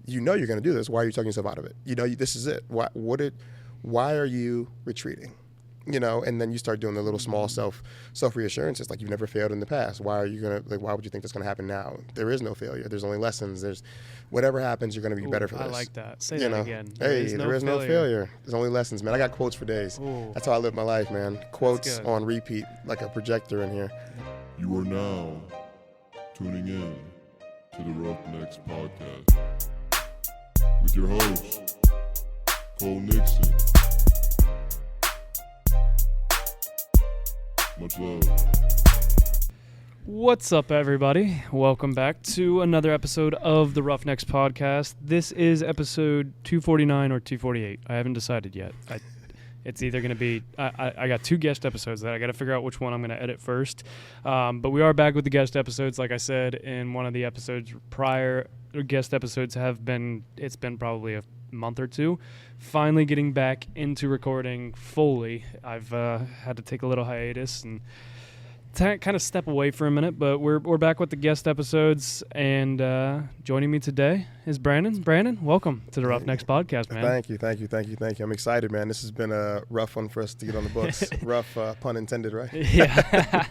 you know you're going to do this. Why are you talking yourself out of it? You know, this is it. Why are you retreating? You know, and then you start doing the little small self reassurances, like you've never failed in the past. Why would you think that's going to happen now? There is no failure. There's only lessons. There's whatever happens, you're going to be better for this. I like that. Say that again. There is no failure. There's only lessons, man. I got quotes for days. Ooh. That's how I live my life, man. Quotes on repeat, like a projector in here. You are now tuning in to the Roughnecks Podcast with your host, Cole Nixon. Much love. What's up, everybody? Welcome back to another episode of the Roughnecks Podcast. This is episode 249 or 248. I haven't decided yet. It's either going to be I got two guest episodes that I got to figure out which one I'm going to edit first. But we are back with the guest episodes. Like I said in one of the episodes prior, guest episodes it's been probably a month or two. Finally getting back into recording fully. I've had to take a little hiatus and kind of step away for a minute, but we're back with the guest episodes, and joining me today is Brandon. Brandon, welcome to the Roughnecks Podcast, man. Thank you. I'm excited, man. This has been a rough one for us to get on the books. Rough, pun intended, right? Yeah.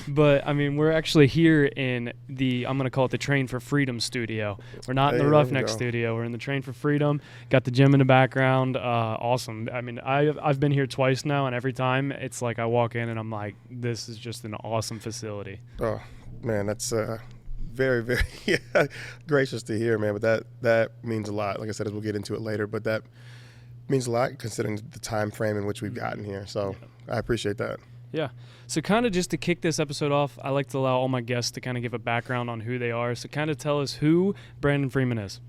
But, I mean, we're actually here in I'm going to call it the Train for Freedom studio. We're not in the Roughnecks studio. We're in the Train for Freedom. Got the gym in the background. Awesome. I mean, I've been here twice now, and every time it's like I walk in and I'm like, this is just an awesome facility. Oh, man, that's very, very gracious to hear, man. But that means a lot. Like I said, as we'll get into it later, but that means a lot considering the time frame in which we've gotten here. So I appreciate that. Yeah. So kind of just to kick this episode off, I like to allow all my guests to kind of give a background on who they are. So kind of tell us who Brandon Freeman is.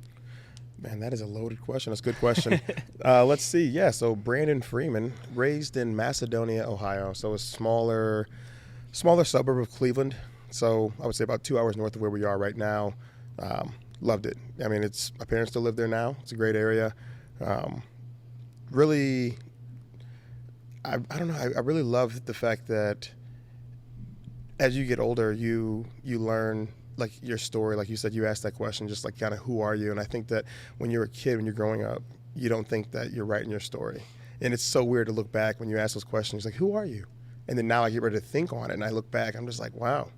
Man, that is a loaded question. That's a good question. Let's see. Yeah, so Brandon Freeman, raised in Macedonia, Ohio. So a smaller suburb of Cleveland. So I would say about 2 hours north of where we are right now. Loved it. I mean, my parents still live there now. It's a great area. Really, I don't know. I really love the fact that as you get older, you learn like your story. Like you said, you asked that question, just like kind of who are you? And I think that when you're a kid, when you're growing up, you don't think that you're writing your story. And it's so weird to look back when you ask those questions, like, who are you? And then now I get ready to think on it, and I look back, I'm just like, wow,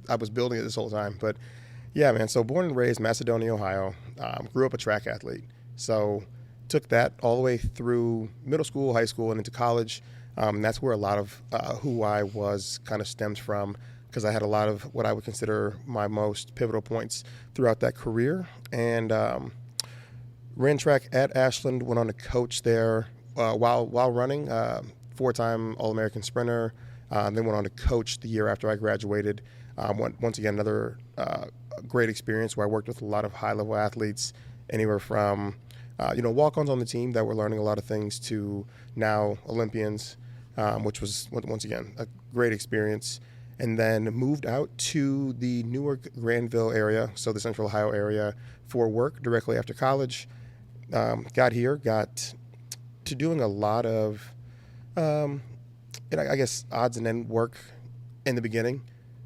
I was building it this whole time. But yeah, man, so born and raised Macedonia, Ohio, grew up a track athlete. So took that all the way through middle school, high school, and into college. That's where a lot of who I was kind of stems from, because I had a lot of what I would consider my most pivotal points throughout that career. And ran track at Ashland, went on to coach there while running. 4-time All-American sprinter, then went on to coach the year after I graduated. Once again, another great experience where I worked with a lot of high-level athletes, anywhere from walk-ons on the team that were learning a lot of things to now Olympians, which was, once again, a great experience. And then moved out to the Newark, Granville area, so the Central Ohio area, for work directly after college. Got to doing a lot of I guess odds and end work in the beginning.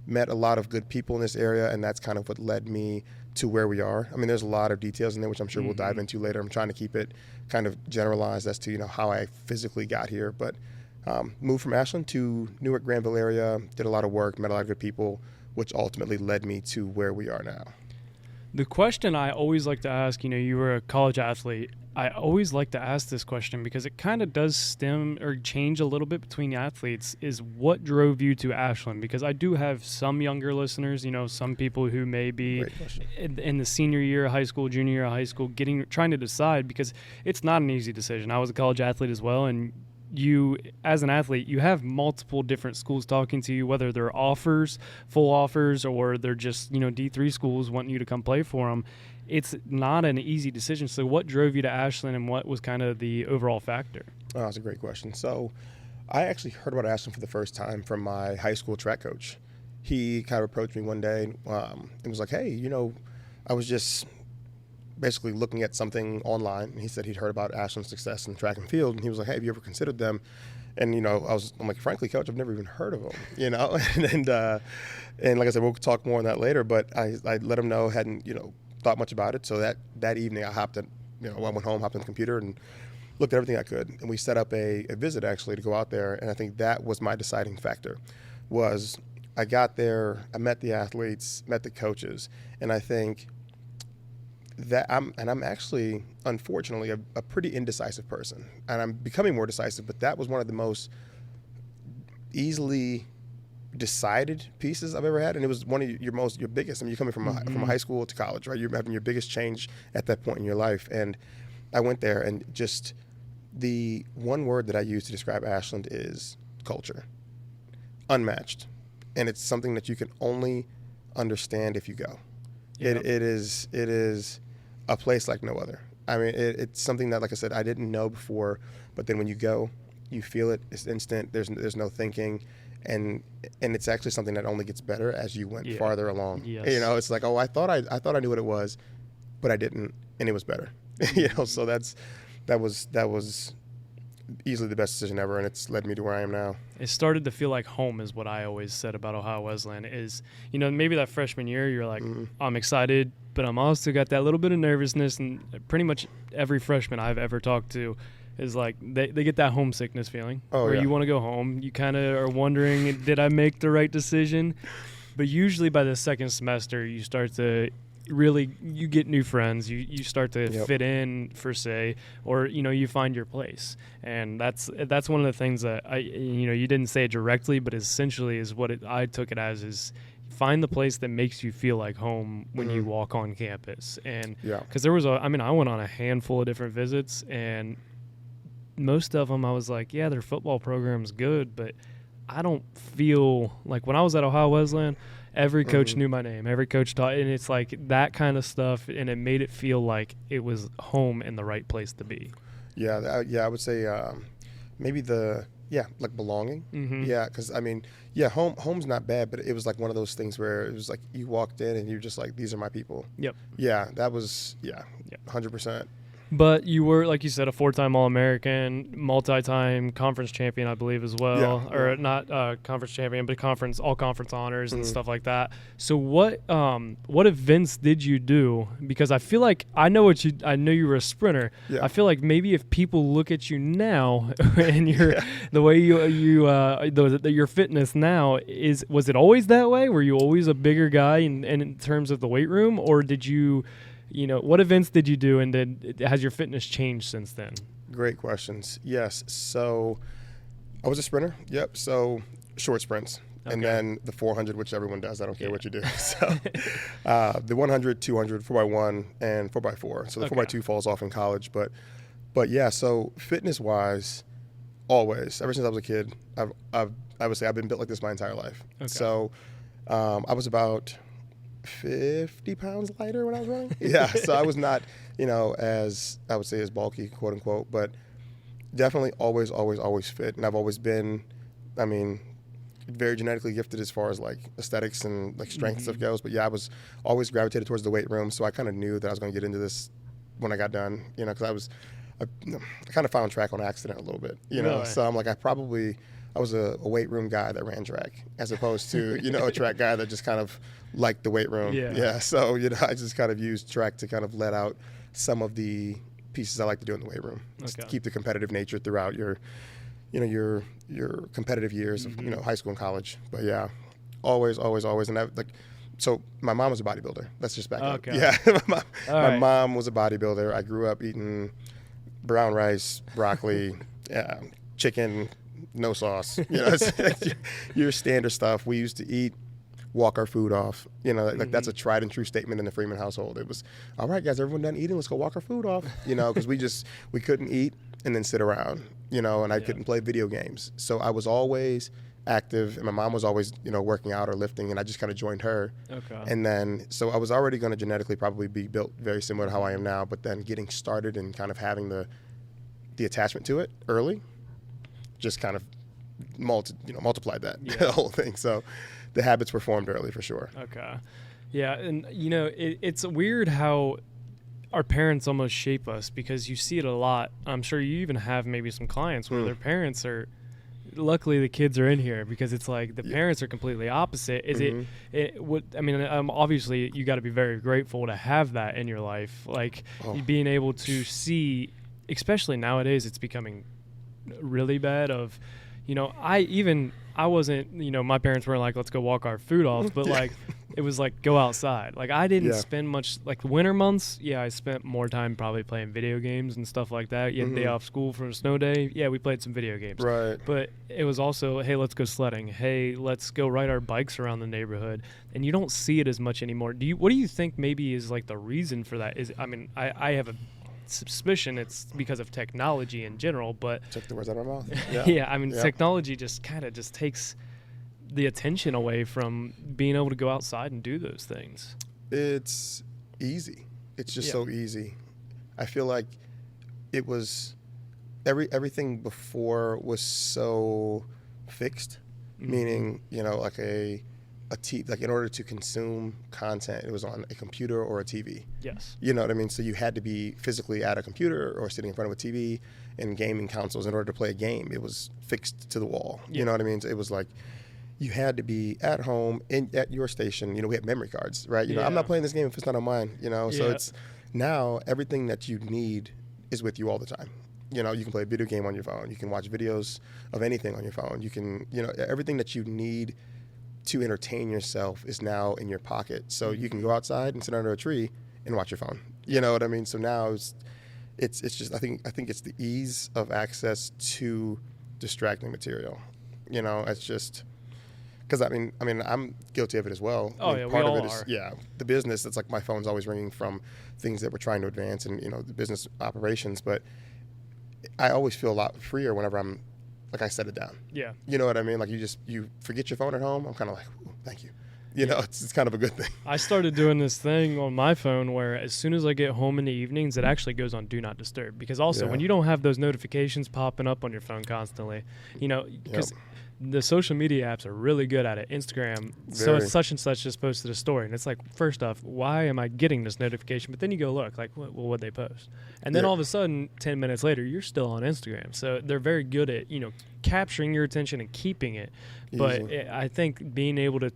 Met a lot of good people in this area, and that's kind of what led me to where we are. I mean, there's a lot of details in there, which I'm sure we'll dive into later. I'm trying to keep it kind of generalized as to, how I physically got here. But moved from Ashland to Newark, Granville area, did a lot of work, met a lot of good people, which ultimately led me to where we are now. The question I always like to ask, you were a college athlete. I always like to ask this question because it kind of does stem or change a little bit between athletes, is what drove you to Ashland? Because I do have some younger listeners, some people who may be in the senior year of high school, junior year of high school, trying to decide, because it's not an easy decision. I was a college athlete as well, and you, as an athlete, you have multiple different schools talking to you, whether they're full offers, or they're just, D3 schools wanting you to come play for them. It's not an easy decision. So what drove you to Ashland, and what was kind of the overall factor? Oh, that's a great question. So I actually heard about Ashland for the first time from my high school track coach. He kind of approached me one day and was like, hey, I was just basically looking at something online, and he said he'd heard about Ashland's success in track and field, and he was like, hey, have you ever considered them? And, I'm like, frankly, coach, I've never even heard of them, and like I said, we'll talk more on that later, but I let him know, hadn't, thought much about it. So that evening I went home, hopped on the computer and looked at everything I could. And we set up a visit actually to go out there. And I think that was my deciding factor. Was I got there, I met the athletes, met the coaches, and I think that I'm actually, unfortunately, a pretty indecisive person. And I'm becoming more decisive, but that was one of the most easily decided pieces I've ever had, and it was one of your biggest. I mean, you're coming from a high school to college, right? You're having your biggest change at that point in your life, and I went there, and just the one word that I use to describe Ashland is culture, unmatched, and it's something that you can only understand if you go. Yep. It is a place like no other. I mean, it's something that, like I said, I didn't know before, but then when you go, you feel it. It's instant. There's no thinking. And it's actually something that only gets better as you went farther along. Yes. It's like, I thought I knew what it was, but I didn't, and it was better. So that was easily the best decision ever, and it's led me to where I am now. It started to feel like home is what I always said about Ohio Wesleyan is, maybe that freshman year you're like, I'm excited, but I'm also got that little bit of nervousness, and pretty much every freshman I've ever talked to is like they get that homesickness feeling where you want to go home. You kind of are wondering, did I make the right decision? But usually by the second semester, you start to really, you get new friends. You start to fit in, per se, or you find your place. And that's one of the things that you didn't say it directly, but essentially is what I took it as is find the place that makes you feel like home when you walk on campus. And because there was I went on a handful of different visits, and most of them I was like, yeah, their football program's good, but I don't feel like when I was at Ohio Wesleyan, every coach knew my name. Every coach taught, and it's like that kind of stuff, and it made it feel like it was home and the right place to be. Yeah, I would say maybe like belonging. Yeah, because home's not bad, but it was like one of those things where it was like you walked in and you're just like, these are my people. Yep. Yeah, that was 100%. But you were, like you said, a 4-time All-American, multi-time conference champion, I believe, as well. Yeah. Or not conference champion, but all conference honors and stuff like that. So what events did you do? Because I feel like I know you were a sprinter. Yeah. I feel like maybe if people look at you now and the way your fitness now was it always that way? Were you always a bigger guy in terms of the weight room, or did you? What events did you do, and has your fitness changed since then? Great questions. Yes. So I was a sprinter. Yep. So short sprints. Okay. And then the 400, which everyone does. I don't care what you do. So the 100, 200, 4x1, and 4x4. So the 4x2 falls off in college. But yeah, so fitness-wise, always, ever since I was a kid, I would say I've been built like this my entire life. Okay. So I was about 50 pounds lighter when I was running. Yeah, so I was not, as I would say, as bulky, quote unquote, but definitely always fit. And I've always been, very genetically gifted as far as like aesthetics and like strength stuff goes. But yeah, I was always gravitated towards the weight room. So I kind of knew that I was going to get into this when I got done, because I kind of found track on accident a little bit, Really? So I'm like, I was a weight room guy that ran track as opposed to, a track guy that just kind of liked the weight room. Yeah. So, I just kind of used track to kind of let out some of the pieces I like to do in the weight room. Just to keep the competitive nature throughout your competitive years of, high school and college. But yeah, always. And so my mom was a bodybuilder. Let's just back up. Yeah. my mom was a bodybuilder. I grew up eating brown rice, broccoli, chicken, no sauce, your standard stuff. We used to walk our food off, that's a tried and true statement in the Freeman household. It was, all right, guys, everyone done eating, let's go walk our food off, because we couldn't eat and then sit around, and I couldn't play video games. So I was always active, and my mom was always, working out or lifting, and I just kind of joined her. Okay. And then, so I was already going to genetically probably be built very similar to how I am now, but then getting started and kind of having the attachment to it early, just kind of multiplied that the whole thing. So the habits were formed early for sure. Okay. Yeah. And it's weird how our parents almost shape us, because you see it a lot. I'm sure you even have maybe some clients where their parents are, luckily the kids are in here, because it's like the Yeah. parents are completely opposite. Is Mhm. it what I mean, obviously you got to be very grateful to have that in your life, like Oh. being able to see, especially nowadays it's becoming really bad of, I wasn't, my parents weren't like, let's go walk our food off, but Yeah. like it was like, go outside. Like I didn't Yeah. spend much, like the winter months. Yeah, I spent more time probably playing video games and stuff like that. You had a day Mhm. off school for a snow day. Yeah, we played some video games. Right. But it was also, hey, let's go sledding. Hey, let's go ride our bikes around the neighborhood. And you don't see it as much anymore. What do you think maybe is like the reason for that? I have a suspicion it's because of technology in general, but Took the words out of my mouth. yeah, Yeah. technology just kind of just takes the attention away from being able to go outside and do those things. It's easy. It's just Yeah. so easy. I feel like it was everything before was so fixed, Mhm. meaning, like like in order to consume content, it was on a computer or a TV. Yes. You know what I mean? So you had to be physically at a computer or sitting in front of a TV and gaming consoles in order to play a game. It was fixed to the wall. Yeah. You know what I mean? So it was like you had to be at home at your station. We had memory cards, right? I'm Yeah. not playing this game if it's not on mine. So Yeah. it's now everything that you need is with you all the time. You can play a video game on your phone. You can watch videos of anything on your phone. You can, everything that you need to entertain yourself is now in your pocket. So you can go outside and sit under a tree and watch your phone. You know what I mean? So now it's just I think it's the ease of access to distracting material. It's just because I mean I'm guilty of it as well. Oh, I mean, yeah, we part all of it is are. the business. It's like my phone's always ringing from things that we're trying to advance and the business operations. But I always feel a lot freer whenever I'm like I set it down. Yeah. You know what I mean? Like you forget your phone at home. I'm kind of like, ooh, thank you. It's kind of a good thing. I started doing this thing on my phone where as soon as I get home in the evenings, it actually goes on Do Not Disturb. Because also Yeah. when you don't have those notifications popping up on your phone constantly, because the social media apps are really good at it. Instagram, so Very. such and such just posted a story. And it's like, first off, why am I getting this notification? But then you go look, like, what'd they post? And then Yeah. all of a sudden, 10 minutes later, you're still on Instagram. So they're very good at, capturing your attention and keeping it. But Easy. I think being able to,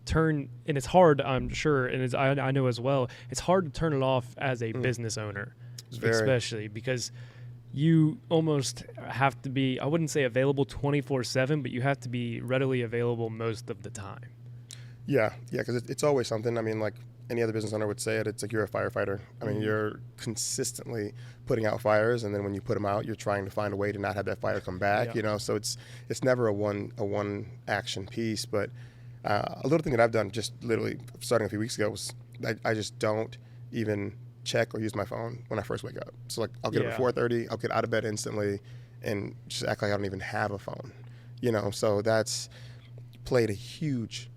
turn, and it's hard, I'm sure, and I know as well, it's hard to turn it off as a business owner, It's very. especially because you almost have to be, I wouldn't say available 24/7, but you have to be readily available most of the time. Yeah, because it's always something. I mean, like any other business owner would say it. It's like you're a firefighter. I mean, you're consistently putting out fires, and then when you put them out, you're trying to find a way to not have that fire come back. Yeah. So it's never a one action piece. But a little thing that I've done just literally starting a few weeks ago was I just don't even check or use my phone when I first wake up. So like I'll get up at 4:30, I'll get out of bed instantly, and just act like I don't even have a phone. So that's played a huge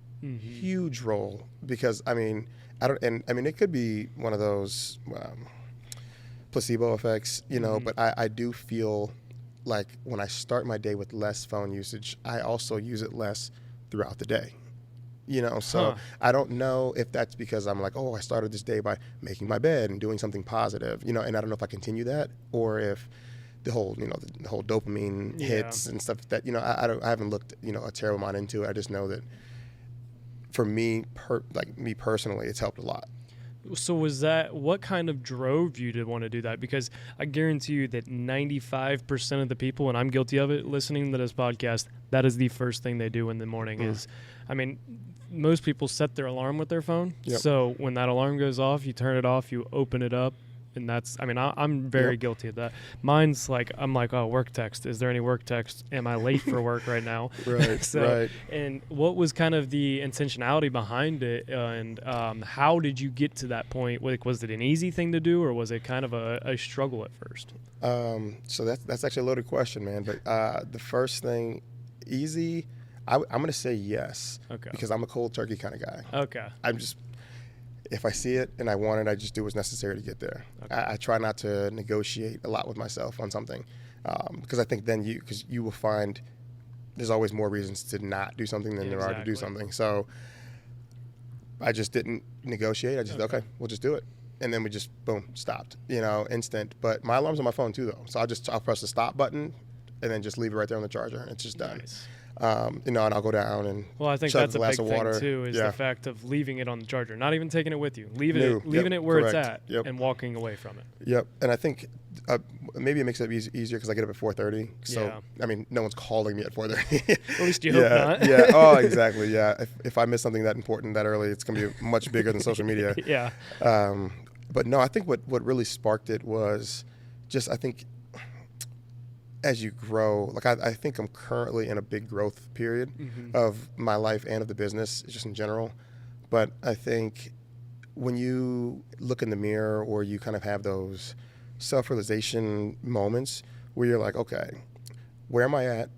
role because I mean it could be one of those placebo effects, but I do feel like when I start my day with less phone usage, I also use it less throughout the day. So I don't know if that's because I'm like, I started this day by making my bed and doing something positive, and I don't know if I continue that or if the whole, the whole dopamine hits and stuff that, I haven't looked, a terrible amount into it. I just know that for me, me personally, it's helped a lot. So what kind of drove you to want to do that? Because I guarantee you that 95% of the people, and I'm guilty of it, listening to this podcast, that is the first thing they do in the morning is, most people set their alarm with their phone. Yep. So when that alarm goes off, you turn it off, you open it up. And that's, I'm very Yep. guilty of that. Mine's like, I'm like, oh, work text. Is there any work text? Am I late for work right now? Right, right. And what was kind of the intentionality behind it? And how did you get to that point? Like, was it an easy thing to do or was it kind of a struggle at first? So that's actually a loaded question, man. But the first thing, easy, I'm going to say yes. Okay. Because I'm a cold turkey kind of guy. Okay. If I see it and I want it, I just do what's necessary to get there. Okay. I try not to negotiate a lot with myself on something because I think then you will find there's always more reasons to not do something than there are to do Exactly. something. So I just didn't negotiate. I just said, okay, we'll just do it. And then we just, boom, stopped, instant. But my alarm's on my phone too, though. So I'll press the stop button and then just leave it right there on the charger. It's just done. Nice. And I'll go down and Well, I think chug that's a a glass big of thing water. too, is Yeah. the fact of leaving it on the charger, not even taking it with you, leaving Yep, it where it's correct. at, and walking away from it. Yep. And I think maybe it makes it easier because I get up at 4:30. So Yeah. I mean, no one's calling me at 4:30. At least you hope not. Yeah. Oh, exactly. Yeah. If I miss something that important that early, it's gonna be much bigger than social media. Yeah. But no, I think what really sparked it was just, I think, as you grow, like I think I'm currently in a big growth period of my life and of the business, just in general. But I think when you look in the mirror or you kind of have those self-realization moments where you're like, okay, where am I at?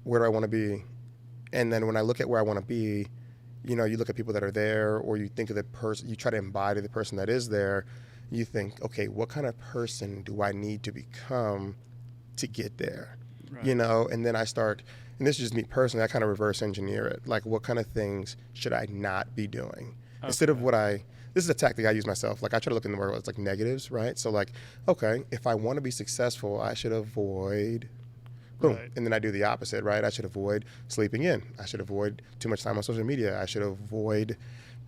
Where do I want to be? And then when I look at where I want to be, you know, you look at people that are there, or you think of the person, you try to embody the person that is there. You think, okay, what kind of person do I need to become to get there? Right. You know, and then I start, and this is just me personally, I kind of reverse engineer it. Like, what kind of things should I not be doing? Instead of this is a tactic I use myself. Like, I try to look in the world as like negatives, right? So like, okay, if I want to be successful, I should avoid, boom. Right. And then I do the opposite, right? I should avoid sleeping in. I should avoid too much time on social media. I should avoid,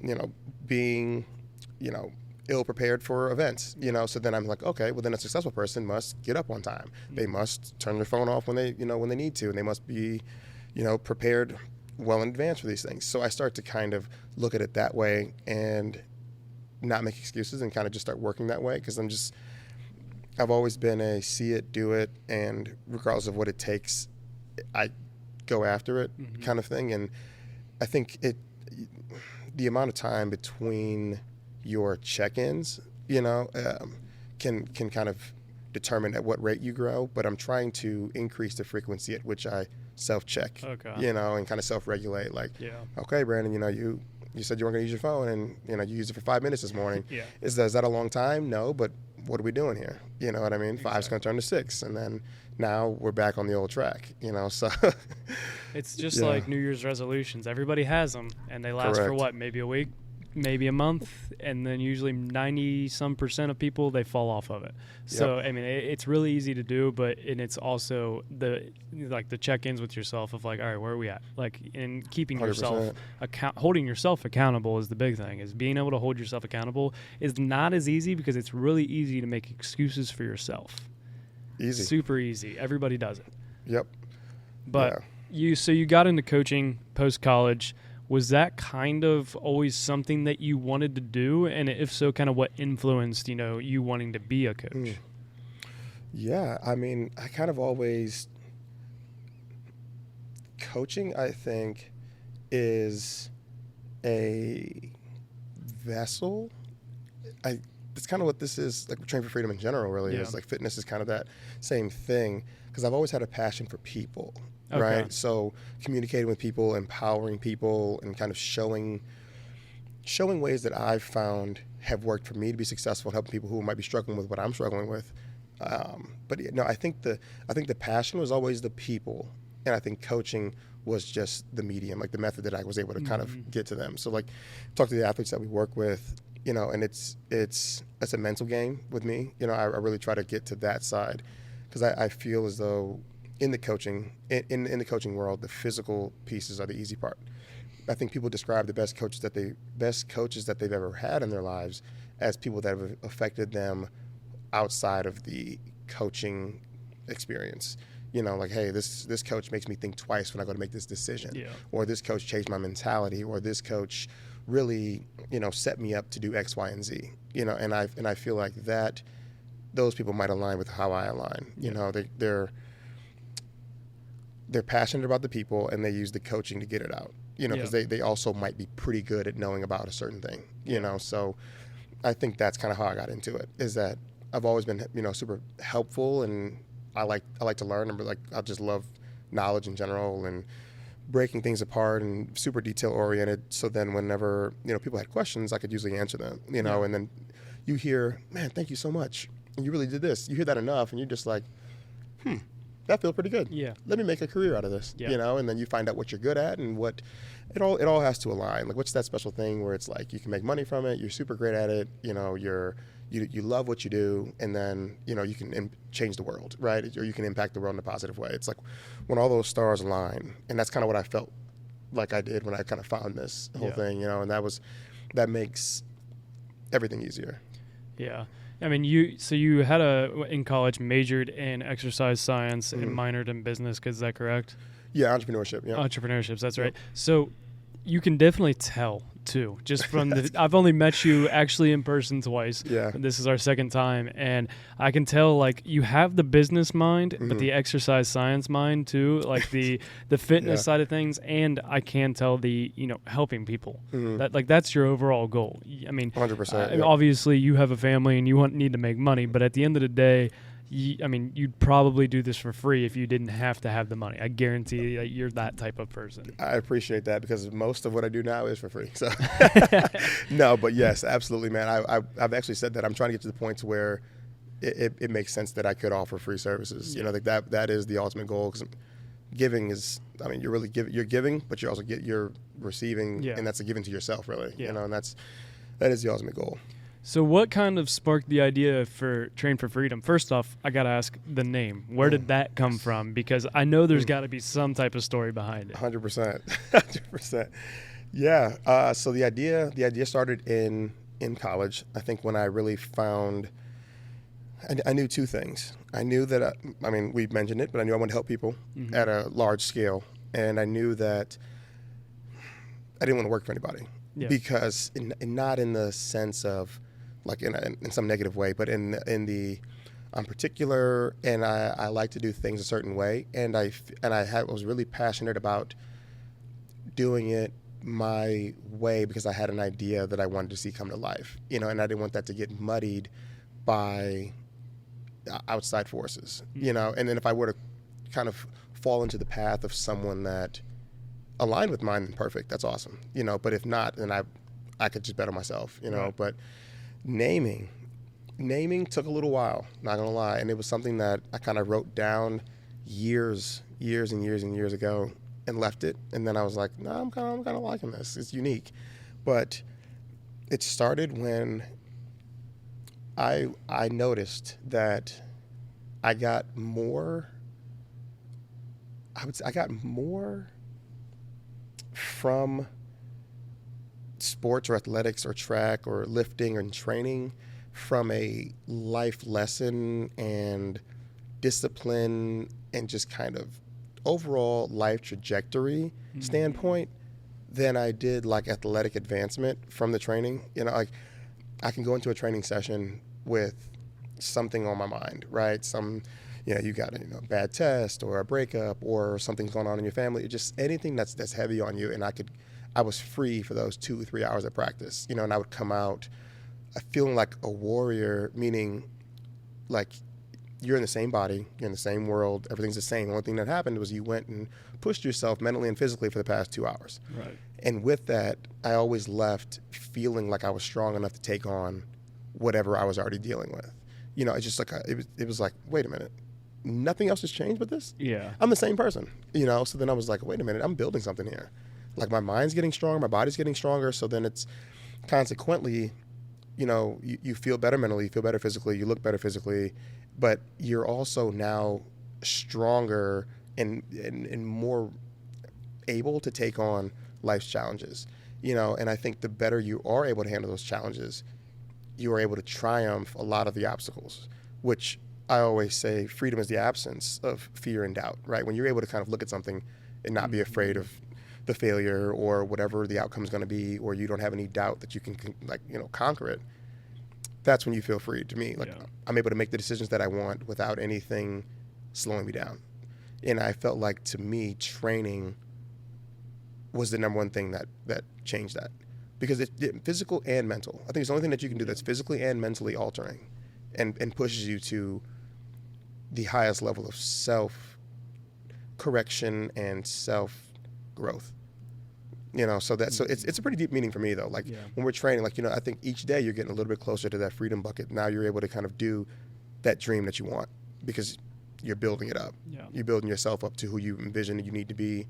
you know, being, you know, ill prepared for events, you know. So then I'm like, okay, well then a successful person must get up on time. They must turn their phone off when they need to, and they must be, you know, prepared well in advance for these things. So I start to kind of look at it that way and not make excuses and kind of just start working that way, because I've always been a see it, do it, and regardless of what it takes, I go after it kind of thing. And I think the amount of time between your check-ins, you know, can kind of determine at what rate you grow. But I'm trying to increase the frequency at which I self-check, you know, and kind of self-regulate. Like, okay, Brandon, you know, you said you weren't going to use your phone, and you know, you used it for 5 minutes this morning. Is that a long time? No, but what are we doing here? You know what I mean? Exactly. 5's going to turn to 6, and then now we're back on the old track. You know, so It's just like New Year's resolutions. Everybody has them, and they last for Correct. what, maybe a week, maybe a month, and then usually 90% of people, they fall off of it. So I mean, it's really easy to do, and it's also the check-ins with yourself of like, all right, where are we at? Like, in keeping 100%. yourself holding yourself accountable is the big thing. Is being able to hold yourself accountable is not as easy, because it's really easy to make excuses for yourself. Easy. Super easy. Everybody does it. Yep. But you got into coaching post-college. Was that kind of always something that you wanted to do? And if so, kind of what influenced, you know, you wanting to be a coach? Yeah, I mean, I kind of always, coaching, I think, is a vessel. It's kind of what this is, like Train for Freedom in general really is. Like, fitness is kind of that same thing, because I've always had a passion for people. Okay. Right, so communicating with people, empowering people, and kind of showing ways that I've found have worked for me to be successful, and helping people who might be struggling with what I'm struggling with. But no, I think the passion was always the people, and I think coaching was just the medium, like the method that I was able to kind of get to them. So like, talk to the athletes that we work with, you know, and it's a mental game with me. You know, I really try to get to that side, because I feel as though in the coaching world, the physical pieces are the easy part. I think people describe the best coaches that they've ever had in their lives as people that have affected them outside of the coaching experience. You know, like, hey, this coach makes me think twice when I go to make this decision, or this coach changed my mentality, or this coach really, you know, set me up to do X, Y, and Z. You know, and I feel like that those people might align with how I align. You know, they're passionate about the people, and they use the coaching to get it out, you know, because they also might be pretty good at knowing about a certain thing, you know. So I think that's kind of how I got into it, is that I've always been, you know, super helpful, and I like to learn, and like, I just love knowledge in general and breaking things apart, and super detail oriented. So then whenever, you know, people had questions, I could usually answer them, you know. And then you hear, man, thank you so much, and you really did this. You hear that enough, and you're just like, that feels pretty good. Yeah. Let me make a career out of this. You know, and then you find out what you're good at, and what it all has to align. Like, what's that special thing where it's like you can make money from it, you're super great at it, you know, you're you love what you do, and then you can change the world, right? Or you can impact the world in a positive way. It's like when all those stars align, and that's kind of what I felt like I did when I kind of found this whole thing, and that makes everything easier. Yeah. I mean, you had in college majored in exercise science and minored in business, is that correct? Yeah, entrepreneurship. Yeah, entrepreneurship. That's right. So you can definitely tell too, just from I've only met you actually in person twice. Yeah. This is our second time, and I can tell like you have the business mind, but the exercise science mind too, like the fitness side of things, and I can tell the helping people. That's your overall goal. I mean, 100%. Obviously, you have a family and you need to make money, but at the end of the day, you'd probably do this for free if you didn't have to have the money. I guarantee that you're that type of person. I appreciate that because most of what I do now is for free. So, no, but yes, absolutely, man. I've actually said that I'm trying to get to the point to where it makes sense that I could offer free services. Yeah. That is the ultimate goal. Because giving is, you're really you're giving, but you're also you're receiving, and that's a giving to yourself, really. Yeah. And that is the ultimate goal. So what kind of sparked the idea for Train for Freedom? First off, I got to ask the name. Where did that come from? Because I know there's got to be some type of story behind it. 100%. 100%. Yeah. So the idea started in college. I think when I really found, I knew two things. I knew that, we mentioned it, but I knew I wanted to help people at a large scale. And I knew that I didn't want to work for anybody. Yeah. Because not in the sense of, like in some negative way, but in the I'm particular, and I like to do things a certain way, and I was really passionate about doing it my way because I had an idea that I wanted to see come to life, and I didn't want that to get muddied by outside forces, and then if I were to kind of fall into the path of someone that aligned with mine, then perfect, that's awesome, but if not, then I could just bet on myself, Right. But naming took a little while, not gonna lie, and it was something that I kind of wrote down years ago and left it, and then I was like, no, I'm kind of liking this. It's unique, but it started when I noticed that I got more from sports or athletics or track or lifting and training from a life lesson and discipline and just kind of overall life trajectory standpoint than I did like athletic advancement from the training. Like I can go into a training session with something on my mind, right? You got a bad test or a breakup or something's going on in your family, just anything that's heavy on you, and I was free for those 2 or 3 hours of practice, and I would come out feeling like a warrior, meaning like you're in the same body, you're in the same world, everything's the same. The only thing that happened was you went and pushed yourself mentally and physically for the past 2 hours. Right. And with that, I always left feeling like I was strong enough to take on whatever I was already dealing with. It's just like it was like, wait a minute, nothing else has changed but this? Yeah. I'm the same person, So then I was like, wait a minute, I'm building something here. Like my mind's getting stronger, my body's getting stronger. So then it's consequently, you feel better mentally, you feel better physically, you look better physically, but you're also now stronger and more able to take on life's challenges, and I think the better you are able to handle those challenges, you are able to triumph a lot of the obstacles, which I always say freedom is the absence of fear and doubt, right? When you're able to kind of look at something and not be afraid of the failure or whatever the outcome is going to be, or you don't have any doubt that you can conquer it, that's when you feel free. To me, I'm able to make the decisions that I want without anything slowing me down. And I felt like, to me, training was the number one thing that changed that, because it's physical and mental. I think it's the only thing that you can do that's physically and mentally altering and pushes you to the highest level of self correction and self growth. So it's a pretty deep meaning for me, though. Like when we're training, I think each day you're getting a little bit closer to that freedom bucket. Now you're able to kind of do that dream that you want because you're building it up. Yeah. You're building yourself up to who you envision you need to be,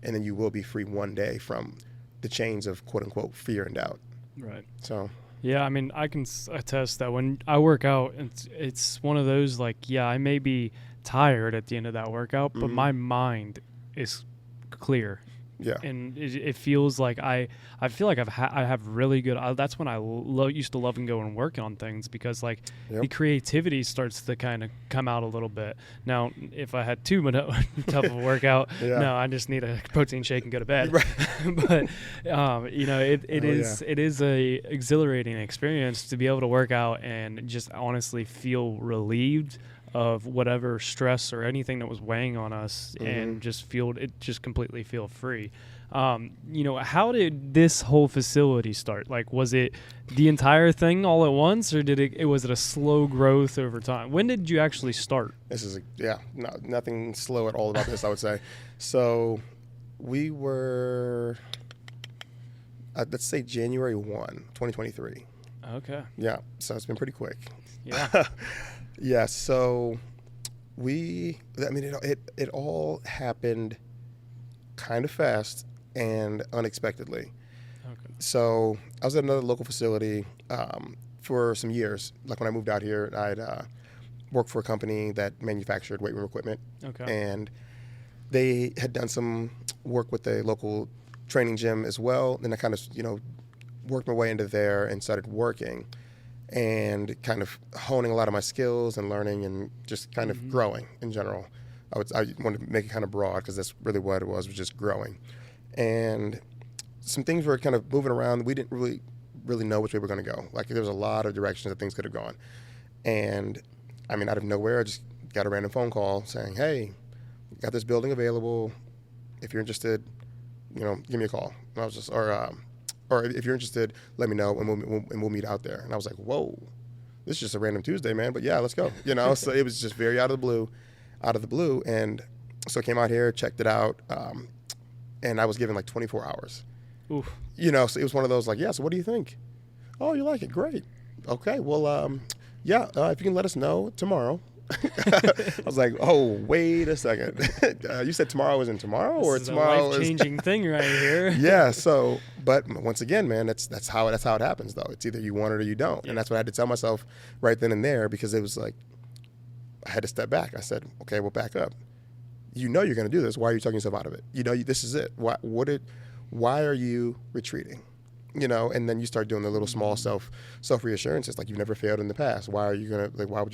and then you will be free one day from the chains of quote unquote fear and doubt. Right. So Yeah, I mean, I can attest that when I work out, it's one of those like, yeah, I may be tired at the end of that workout, but my mind is clear. Yeah. And it feels like I feel like I have really good. That's when I used to love and go and work on things, because like the creativity starts to kind of come out a little bit. Now, if I had too tough of a workout, no, I just need a protein shake and go to bed. Right. But it is a exhilarating experience to be able to work out and just honestly feel relieved of whatever stress or anything that was weighing on us, and just completely feel free. How did this whole facility start? Like, was it the entire thing all at once, or was it a slow growth over time? When did you actually start? This is nothing slow at all about this, I would say. So we were, let's say January 1, 2023. Okay. Yeah, so it's been pretty quick. Yeah. Yeah, so it all happened kind of fast and unexpectedly. Okay. So I was at another local facility for some years. Like when I moved out here, I'd worked for a company that manufactured weight room equipment. Okay. And they had done some work with the local training gym as well. And I kind of, worked my way into there and started working and kind of honing a lot of my skills and learning and just kind of growing in general. I wanted to make it kind of broad, because that's really what it was just growing. And some things were kind of moving around. We didn't really know which way we were going to go. Like, there was a lot of directions that things could have gone. And I mean, out of nowhere, I just got a random phone call saying, hey, got this building available. If you're interested, give me a call. And I was just, or if you're interested, let me know, and we'll meet out there. And I was like, whoa, this is just a random Tuesday, man. But yeah, let's go. So it was just very out of the blue. And so I came out here, checked it out, and I was given like 24 hours. Oof. So it was one of those like, yeah, so what do you think? Oh, you like it? Great. Okay, well, if you can let us know tomorrow. I was like, oh, wait a second. You said tomorrow isn't tomorrow, or tomorrow is a life-changing thing right here. Yeah. So, but once again, man, that's how it happens, though. It's either you want it or you don't, and that's what I had to tell myself right then and there, because it was like I had to step back. I said, okay, well, back up. You're going to do this. Why are you talking yourself out of it? This is it. Why are you retreating? And then you start doing the little small self reassurances, like you've never failed in the past. Why would you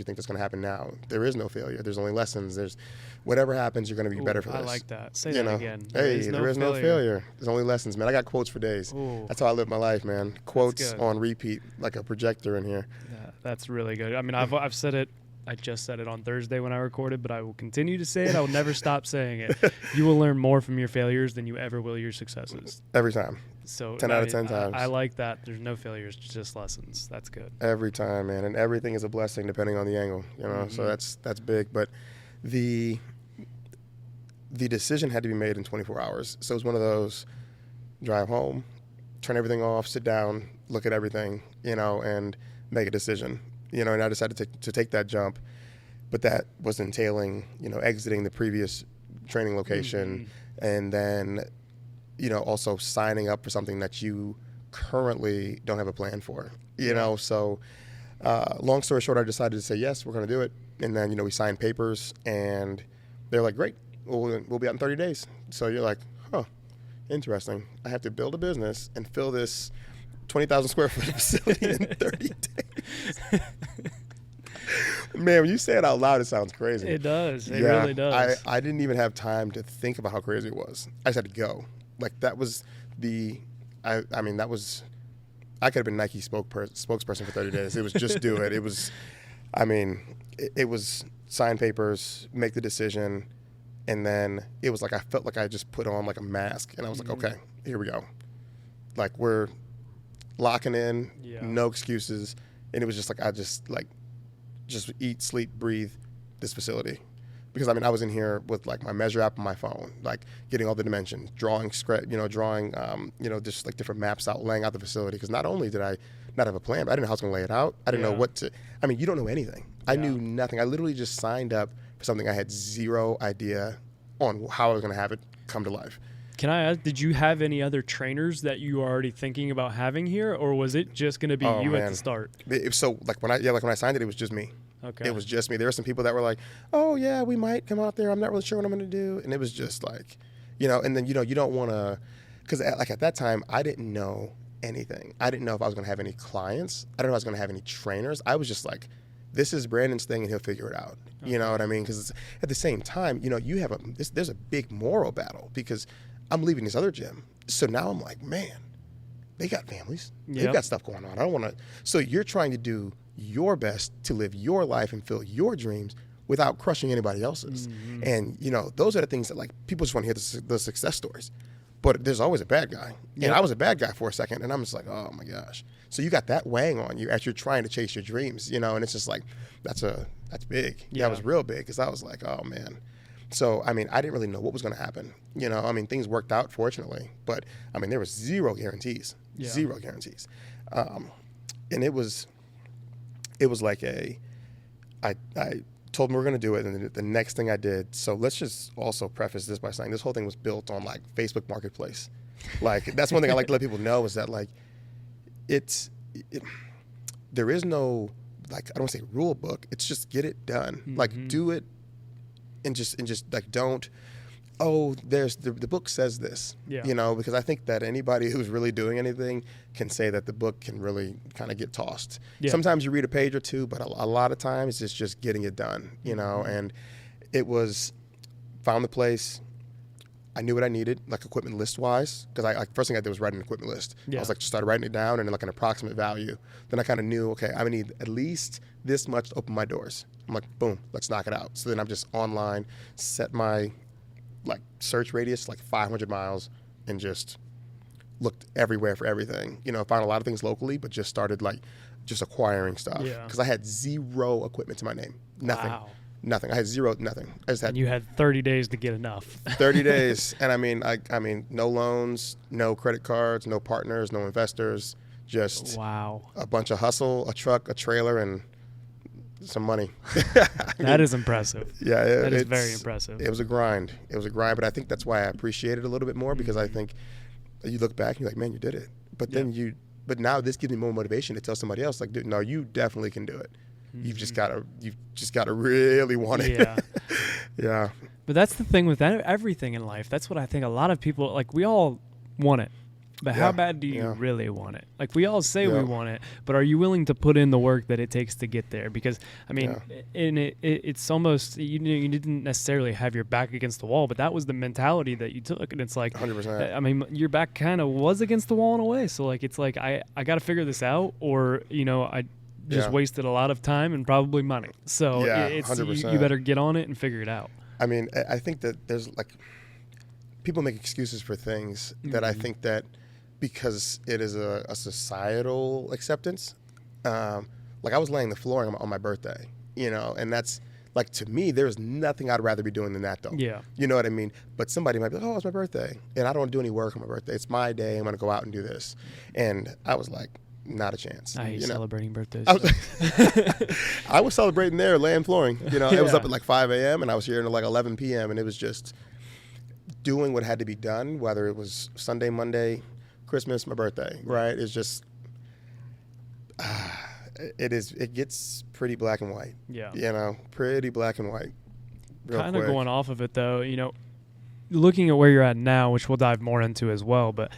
think that's going to happen now? There is no failure. There's only lessons. There's whatever happens, you're going to be better for this. I like that. Say that again. There is no failure. There's only lessons, man. I got quotes for days. Ooh. That's how I live my life, man. Quotes on repeat, like a projector in here. Yeah, that's really good. I mean, I've said it. I just said it on Thursday when I recorded, but I will continue to say it. I will never stop saying it. You will learn more from your failures than you ever will your successes. Every time. So 10 out of 10 times. I like that. There's no failures, just lessons. That's good. Every time, man. And everything is a blessing depending on the angle, So that's big. But the decision had to be made in 24 hours. So it was one of those, drive home, turn everything off, sit down, look at everything, and make a decision. And I decided to take that jump, but that was entailing, exiting the previous training location, and then, also signing up for something that you currently don't have a plan for, So, long story short, I decided to say, yes, we're going to do it. And then, we signed papers, and they're like, great, we'll be out in 30 days. So you're like, huh, interesting. I have to build a business and fill this 20,000 square foot facility in 30 days. Man, when you say it out loud, it sounds crazy. It does. It really does. I didn't even have time to think about how crazy it was. I just had to go. Like, that was I could have been Nike spokesperson for 30 days. It was just do it. It was, it was sign papers, make the decision, and then it was like I felt like I just put on like a mask, and I was like, okay, here we go. Like, we're locking in, no excuses, and it was just like I just eat, sleep, breathe this facility, because I was in here with like my measure app on my phone, like getting all the dimensions, drawing just like different maps out, laying out the facility, because not only did I not have a plan, but I didn't know how I was going to lay it out. I didn't know what to. You don't know anything. I knew nothing. I literally just signed up for something I had zero idea on how I was going to have it come to life. Can I ask, did you have any other trainers that you were already thinking about having here, or was it just going to be you at the start? So like when I signed it was just me. Okay. It was just me. There were some people that were like, oh yeah, we might come out there. I'm not really sure what I'm going to do. And it was just like, and then, you don't want to, because like at that time, I didn't know anything. I didn't know if I was going to have any clients. I didn't know if I was going to have any trainers. I was just like, this is Brandon's thing and he'll figure it out. Okay. You know what I mean? Because at the same time, you have there's a big moral battle because I'm leaving this other gym. So now I'm like, man, they got families. Yep. They've got stuff going on. I don't want to. So you're trying to do your best to live your life and fulfill your dreams without crushing anybody else's. Mm-hmm. And, those are the things that, like, people just want to hear the success stories. But there's always a bad guy. Yep. And I was a bad guy for a second, and I'm just like, oh, my gosh. So you got that weighing on you as you're trying to chase your dreams, and it's just like, that's big. Yeah. That was real big because I was like, oh, man. So, I didn't really know what was going to happen. Things worked out, fortunately. But, there was zero guarantees. Yeah. Zero guarantees. And it was like I told them we were going to do it, and the next thing I did, so let's just also preface this by saying this whole thing was built on, like, Facebook Marketplace. Like, that's one thing I like to let people know is that, like, there is no, like, I don't want to say rule book. It's just get it done. Mm-hmm. Like, do it and just like, don't, there's the book says this, because I think that anybody who's really doing anything can say that the book can really kind of get tossed. Yeah. Sometimes you read a page or two, but a lot of times it's just getting it done, and it was found the place. I knew what I needed, like equipment list wise, because first thing I did was write an equipment list. Yeah. I was like, just started writing it down and then like an approximate value. Then I kind of knew, okay, I need at least this much to open my doors. I'm like, boom, let's knock it out. So then I'm just online, set my search radius like 500 miles and just looked everywhere for everything. Found a lot of things locally, but just started just acquiring stuff. Yeah. Because I had zero equipment to my name. Nothing. Wow. Nothing. I had nothing. I just had. And you had 30 days to get enough. 30 days, and I mean, no loans, no credit cards, no partners, no investors, just a bunch of hustle, a truck, a trailer, and some money. That is impressive. Yeah, that is very impressive. It was a grind. But I think that's why I appreciate it a little bit more because I think you look back and you're like, man, you did it. But then but now this gives me more motivation to tell somebody else, like, dude, no, you definitely can do it. Mm-hmm. You've just gotta really want it. Yeah. Yeah. But that's the thing with everything in life. That's what I think a lot of people, like, we all want it. But how bad do you really want it? Like, we all say we want it, but are you willing to put in the work that it takes to get there? Because, it's almost, you didn't necessarily have your back against the wall, but that was the mentality that you took. And it's like, 100%. Your back kind of was against the wall in a way. So, like, it's like, I got to figure this out, or, I just wasted a lot of time and probably money. So, it's 100%. You better get on it and figure it out. I think that there's, like, people make excuses for things that I think that, because it is a societal acceptance. Like, I was laying the flooring on my birthday, and that's, like, to me, there's nothing I'd rather be doing than that, though. Yeah. You know what I mean? But somebody might be like, oh, it's my birthday, and I don't want to do any work on my birthday. It's my day. I'm going to go out and do this. And I was like, not a chance. I hate celebrating birthdays. I was celebrating there, laying flooring. It was up at like 5 a.m., and I was here until like 11 p.m., and it was just doing what had to be done, whether it was Sunday, Monday, Christmas, my birthday, right? It's just, it gets pretty black and white. Yeah. Pretty black and white. Kind of going off of it, though, looking at where you're at now, which we'll dive more into as well, but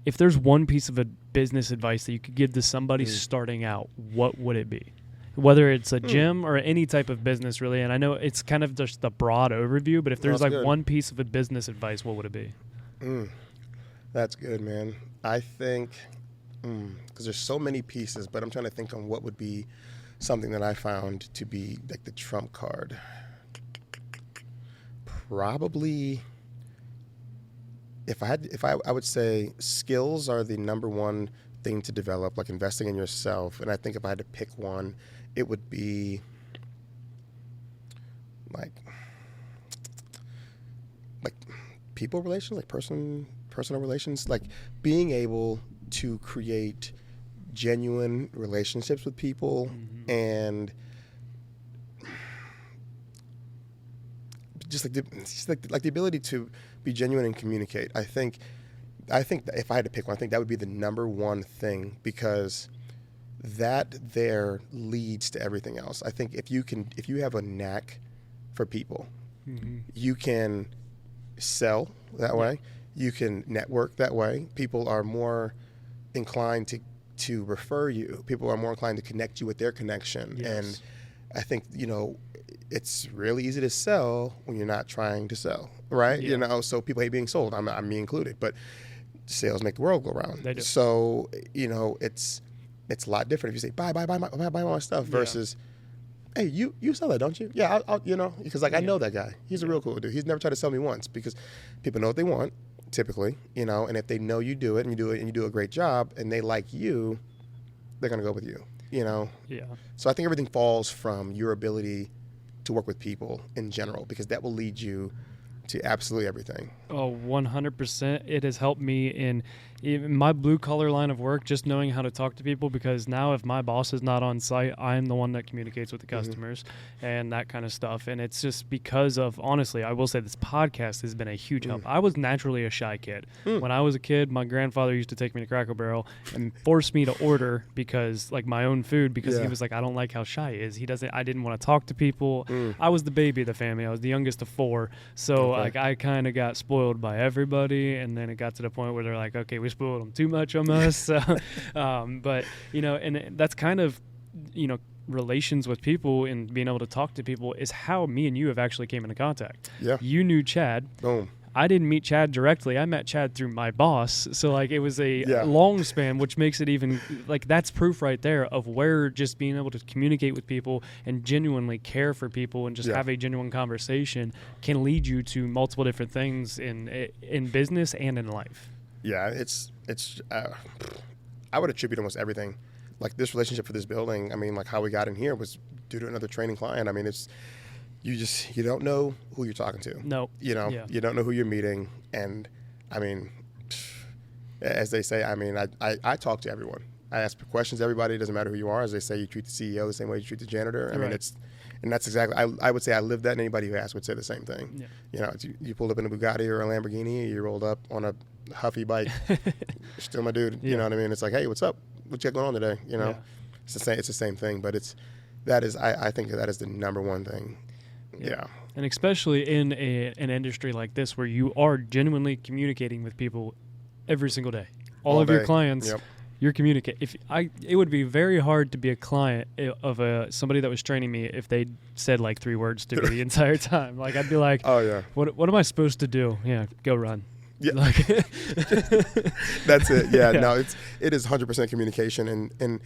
if there's one piece of business advice that you could give to somebody starting out, what would it be? Whether it's a gym or any type of business, really. And I know it's kind of just a broad overview, but if there's one piece of business advice, what would it be? That's good, man. I think, because there's so many pieces, but I'm trying to think on what would be something that I found to be like the trump card. Probably, I would say skills are the number one thing to develop, like investing in yourself. And I think if I had to pick one, it would be like people relations, like personal relations, like being able to create genuine relationships with people and like the ability to be genuine and communicate. I think that if I had to pick one, I think that would be the number one thing, because that there leads to everything else. I think if you have a knack for people, you can sell that way. You can network that way. People are more inclined to refer you. People are more inclined to connect you with their connection. Yes. And I think, it's really easy to sell when you're not trying to sell, right? Yeah. So people hate being sold. I'm me included, but sales make the world go round. They do. So, it's a lot different if you say, buy my stuff versus, hey, you sell that, don't you? Yeah, I'll because I know that guy. He's a real cool dude. He's never tried to sell me once, because people know what they want typically, and if they know you do it and you do a great job and they like you, they're going to go with you, Yeah. So I think everything falls from your ability to work with people in general, because that will lead you to absolutely everything. Oh, 100%. It has helped me in even my blue collar line of work, just knowing how to talk to people, because now if my boss is not on site, I'm the one that communicates with the customers and that kind of stuff. And it's just because of, honestly, I will say this podcast has been a huge help. I was naturally a shy kid. When I was a kid, my grandfather used to take me to Cracker Barrel and force me to order my own food, because he was like, I don't like how shy he is. I didn't want to talk to people. I was the baby of the family. I was the youngest of 4. So I kind of got spoiled by everybody. And then it got to the point where they're like, okay, we spoiled them too much almost. So, but, and that's kind of, relations with people and being able to talk to people is how me and you have actually came into contact. Yeah. You knew Chad. Boom. I didn't meet Chad directly. I met Chad through my boss. So it was a long span, which makes it even that's proof right there of where just being able to communicate with people and genuinely care for people and just have a genuine conversation can lead you to multiple different things in business and in life. Yeah, it's I would attribute almost everything, like this relationship for this building. I mean, like how we got in here was due to another training client. I mean, it's you don't know who you're talking to. No. You don't know who you're meeting, and I mean, as they say, I mean, I talk to everyone. I ask questions to everybody. It doesn't matter who you are. As they say, you treat the CEO the same way you treat the janitor. I mean, and that's exactly, I would say I live that, and anybody who asks would say the same thing. Yeah. You pulled up in a Bugatti or a Lamborghini, you rolled up on a Huffy bike, you're still my dude. You know what I mean? It's like, hey, what's up? What you got going on today? It's the same thing, but I think that is the number one thing. Yeah. And especially in an industry like this where you are genuinely communicating with people every single day. All of your clients, you're communicating. It would be very hard to be a client of somebody that was training me if they said 3 words to me the entire time. I'd be like, oh yeah, what am I supposed to do? Yeah, go run. Yeah. That's it. Yeah, no, it is 100% communication. And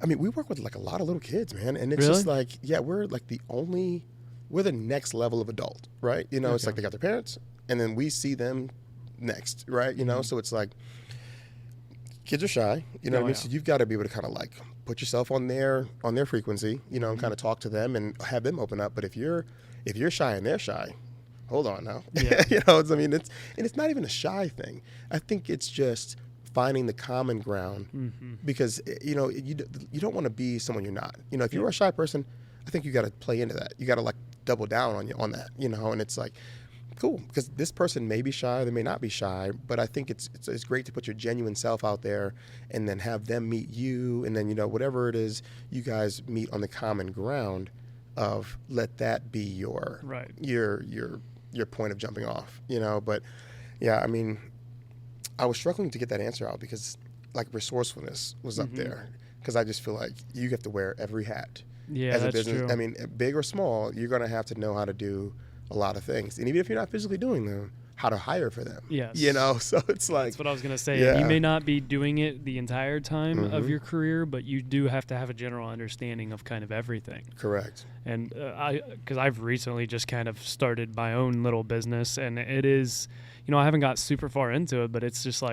I mean, we work with a lot of little kids, man. And it's just we're the next level of adult, right? It's like they got their parents and then we see them next, right? So it's like kids are shy, what I mean? So you've got to be able to kind of put yourself on their frequency, and kind of talk to them and have them open up. But if you're shy and they're shy, hold on now. Yeah. It's not even a shy thing. I think it's just finding the common ground, because you don't want to be someone you're not. If you're a shy person, I think you got to play into that. You got to double down on that, and it's cool, because this person may be shy, they may not be shy, but I think it's great to put your genuine self out there and then have them meet you, and then whatever it is you guys meet on the common ground of, let that be your point of jumping off, But yeah, I mean, I was struggling to get that answer out because resourcefulness was up there, because I just feel like you have to wear every hat. Yeah, as a that's business. true. I mean, big or small, you're going to have to know how to do a lot of things. And even if you're not physically doing them, how to hire for them. Yes. So it's That's what I was going to say. Yeah. You may not be doing it the entire time of your career, but you do have to have a general understanding of kind of everything. Correct. And because I've recently just kind of started my own little business, and it is, I haven't got super far into it, but it's just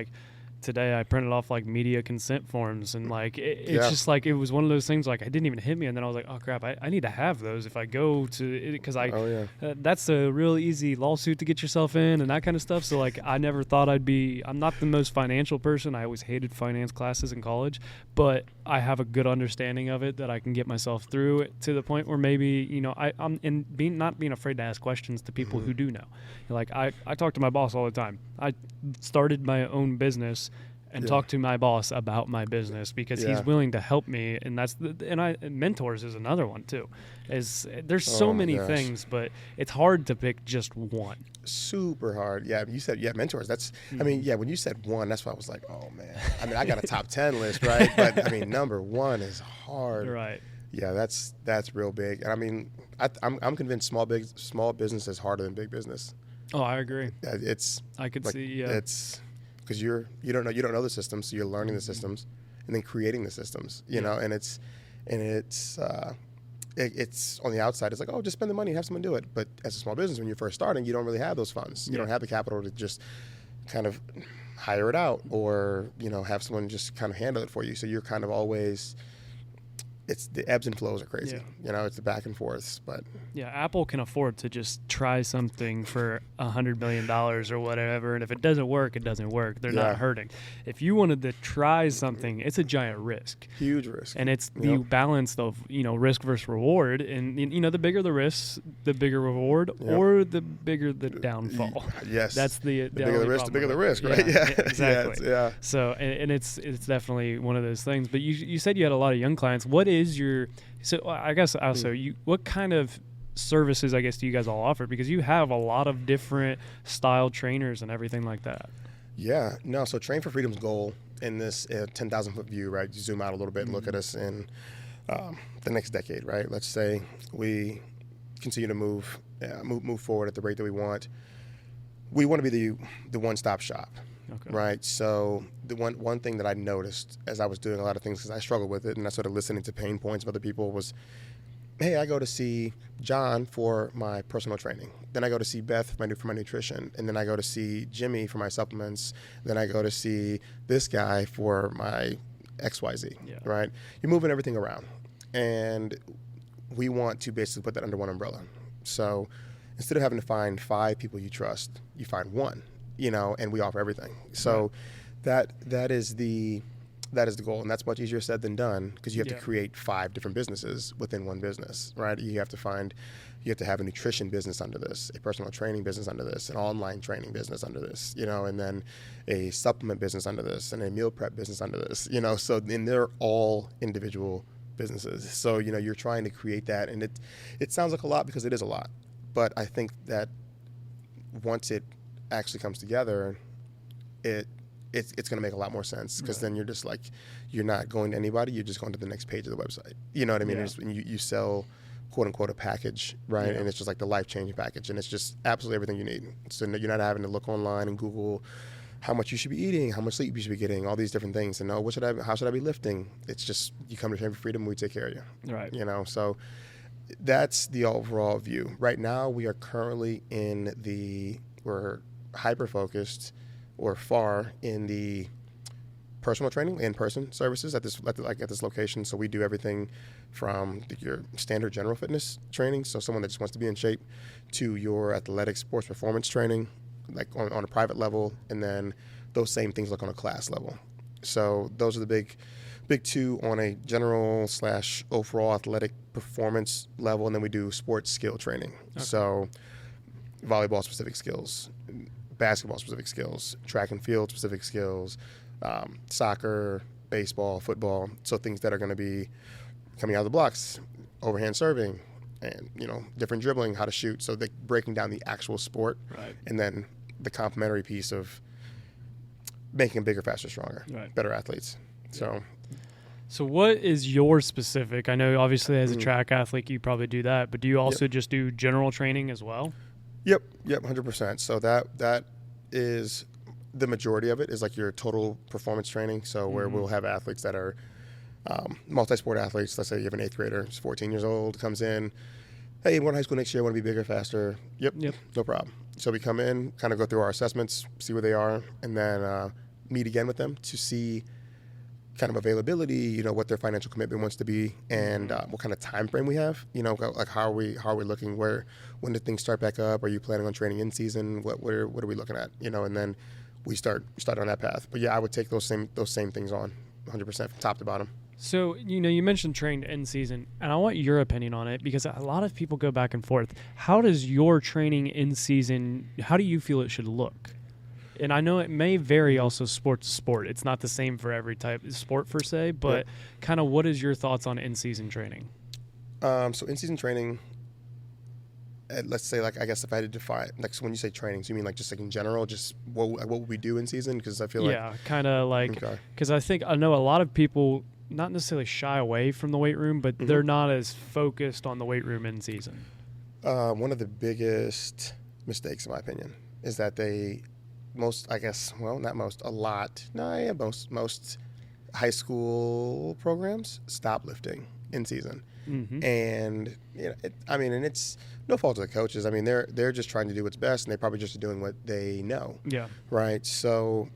today I printed off like media consent forms, and like it's Yeah. just like it was one of those things like it didn't even hit me, and then I was like, oh crap, I need to have those if I go to, because Oh yeah. that's a real easy lawsuit to get yourself in and that kind of stuff. So like I never thought I'm not the most financial person. I always hated finance classes in college, but I have a good understanding of it that I can get myself through it to the point where maybe, you know, I'm in not being afraid to ask questions to people who do know. Like I talk to my boss all the time. I started my own business and talk to my boss about my business because he's willing to help me, and mentors is another one too. There's so many things, but it's hard to pick just one. Super hard. Yeah, you said mentors. That's I mean, when you said one, that's why I was like, oh man. I mean, I got a top 10 list, right? But I mean, number one is hard. Right. Yeah, that's real big. And I mean, I'm convinced small business is harder than big business. Oh, I agree. I could like, see. Yeah. It's because you don't know the systems, so you're learning the systems and then creating the systems. You know, and it's on the outside. It's like, oh, just spend the money and have someone do it. But as a small business, when you're first starting, you don't really have those funds. You don't have the capital to just kind of hire it out or, you know, have someone just kind of handle it for you. So you're kind of always, it's the ebbs and flows are crazy. You know, it's the back and forths. But yeah, Apple can afford to just try something for $100 million or whatever, and if it doesn't work, it doesn't work. They're not hurting. If you wanted to try something, it's a giant risk. Huge risk. And it's the balance of, you know, risk versus reward. And, you know, the bigger the risk, the bigger reward, or the bigger the downfall. Yes. That's the bigger the risk, the bigger the risk, right? Yeah, exactly. Yeah. So, and it's definitely one of those things. But you said you had a lot of young clients. What is your, so I guess also, what kind of services, I guess, do you guys all offer? Because you have a lot of different style trainers and everything like that. Yeah, no. So Train for Freedom's goal in this 10,000 foot view, right? You zoom out a little bit and look at us in the next decade, right? Let's say we continue to move forward at the rate that we want. We want to be the one-stop shop, right? So the one thing that I noticed as I was doing a lot of things, because I struggled with it, and I started listening to pain points of other people, was, hey, I go to see John for my personal training. Then I go to see Beth for my nutrition. And then I go to see Jimmy for my supplements. Then I go to see this guy for my XYZ, right? You're moving everything around. And we want to basically put that under one umbrella. So instead of having to find 5 people you trust, you find one, you know, and we offer everything. So that is the goal, and that's much easier said than done because you have to create 5 different businesses within one business, right? You have to have a nutrition business under this, a personal training business under this, an online training business under this, you know, and then a supplement business under this, and a meal prep business under this, you know. So and they're all individual businesses. So, you know, you're trying to create that, and it sounds like a lot because it is a lot, but I think that once it actually comes together, it's going to make a lot more sense because then you're just like, you're not going to anybody, you're just going to the next page of the website. You know what I mean? You sell, quote unquote, a package, right? And it's just like the life-changing package, and it's just absolutely everything you need. So you're not having to look online and Google how much you should be eating, how much sleep you should be getting, all these different things, and how should I be lifting? It's just, you come to Train for Freedom, we take care of you. Right. You know, so that's the overall view. Right now, we are currently we're hyper-focused or far in the personal training, in-person services at this location. So we do everything from your standard general fitness training, so someone that just wants to be in shape, to your athletic sports performance training, like on a private level, and then those same things like on a class level. So those are the big 2 on a general / overall athletic performance level, and then we do sports skill training. So volleyball specific skills, basketball specific skills, track and field specific skills, soccer, baseball, football. So things that are going to be coming out of the blocks, overhand serving, and, you know, different dribbling, how to shoot. So they're breaking down the actual sport, and then the complementary piece of making them bigger, faster, stronger, better athletes. So what is your specific? I know obviously as a track athlete you probably do that, but do you also just do general training as well? Yep, 100%. So that is the majority of it, is like your total performance training. So where we'll have athletes that are multi-sport athletes. Let's say you have an 8th grader, he's 14 years old, comes in, hey, I'm going to high school next year, I want to be bigger, faster. Yep, no problem. So we come in, kind of go through our assessments, see where they are, and then meet again with them to see kind of availability, you know, what their financial commitment wants to be, and what kind of time frame we have. You know, like how are we looking? When did things start back up? Are you planning on training in season? What are we looking at? You know, and then we start on that path. But yeah, I would take those same things on 100% from top to bottom. So, you know, you mentioned trained in season, and I want your opinion on it because a lot of people go back and forth. How does your training in season, how do you feel it should look? And I know it may vary also sport to sport. It's not the same for every type of sport per se, but kind of what is your thoughts on in-season training? So in-season training, let's say, like, I guess if I had to define, like, so when you say training, so you mean like just like in general, just what would we do in season? Because I feel like... Yeah, kind of like, because I know a lot of people not necessarily shy away from the weight room, but they're not as focused on the weight room in season. One of the biggest mistakes, in my opinion, is that most high school programs stop lifting in season. And you know, and it's no fault of the coaches. I mean, they're just trying to do what's best, and they probably just are doing what they know. Yeah. Right. So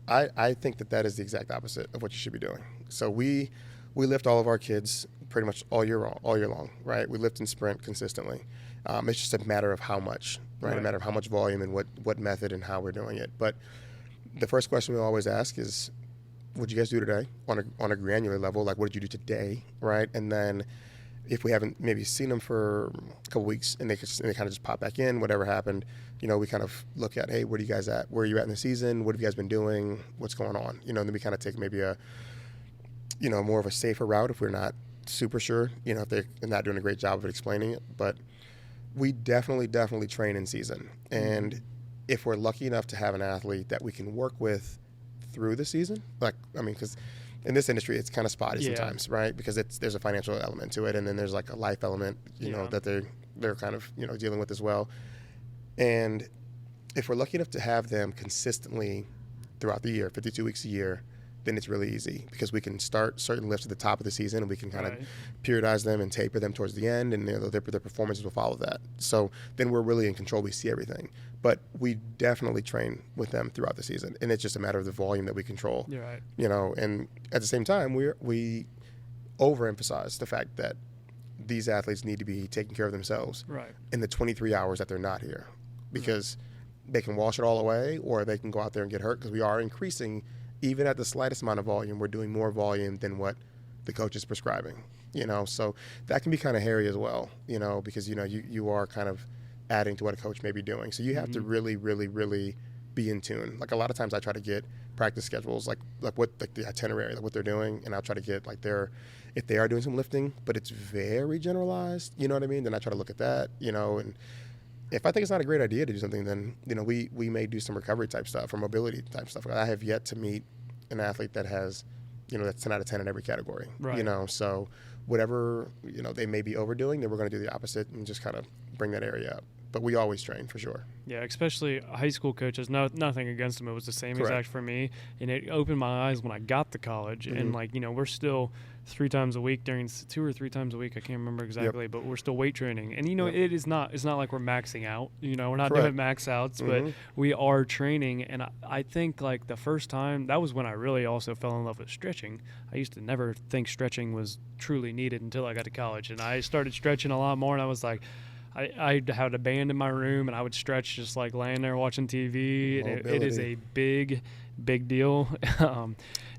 I think that is the exact opposite of what you should be doing. So we lift all of our kids pretty much all year long, right? We lift and sprint consistently. It's just a matter of how much, right? A matter of how much volume and what method and how we're doing it. But the first question we always ask is, what did you guys do today on a granular level? Like, what did you do today, right? And then if we haven't maybe seen them for a couple weeks and they kind of just pop back in, whatever happened, you know, we kind of look at, hey, where are you guys at? Where are you at in the season? What have you guys been doing? What's going on? You know, and then we kind of take maybe more of a safer route if we're not super sure, you know, if they're not doing a great job of explaining it. But we definitely train in season. And if we're lucky enough to have an athlete that we can work with through the season, because in this industry it's kind of spotty sometimes, right? Because there's a financial element to it, and then there's like a life element, you know, that they're kind of, you know, dealing with as well. And if we're lucky enough to have them consistently throughout the year, 52 weeks a year, then it's really easy because we can start certain lifts at the top of the season and we can kind of periodize them and taper them towards the end, and their performances will follow that. So then we're really in control. We see everything. But we definitely train with them throughout the season, and it's just a matter of the volume that we control. You're right. You know, and at the same time, we overemphasize the fact that these athletes need to be taking care of themselves in the 23 hours that they're not here, because they can wash it all away or they can go out there and get hurt, because we are increasing. Even at the slightest amount of volume, we're doing more volume than what the coach is prescribing, you know. So that can be kind of hairy as well, you know, because, you know, you are kind of adding to what a coach may be doing. So you have to really, really, really be in tune. Like, a lot of times I try to get practice schedules, like the itinerary, like what they're doing, and I'll try to get like if they are doing some lifting, but it's very generalized, you know what I mean? Then I try to look at that, you know, and if I think it's not a great idea to do something, then, you know, we may do some recovery type stuff or mobility type stuff. I have yet to meet an athlete that has, you know, that's 10 out of 10 in every category, you know. So whatever, you know, they may be overdoing, then we're going to do the opposite and just kind of bring that area up. But we always train for sure. Yeah, especially high school coaches. Nothing against them. It was the same exact for me. And it opened my eyes when I got to college. And, like, you know, we're still 3 times a week during 2 or 3 times a week. I can't remember exactly, but we're still weight training. And, you know, it's not like we're maxing out. You know, we're not doing max outs, but we are training. And I think, like, the first time, that was when I really also fell in love with stretching. I used to never think stretching was truly needed until I got to college. And I started stretching a lot more, and I was like, I had a band in my room, and I would stretch just like laying there watching TV. It is a big deal.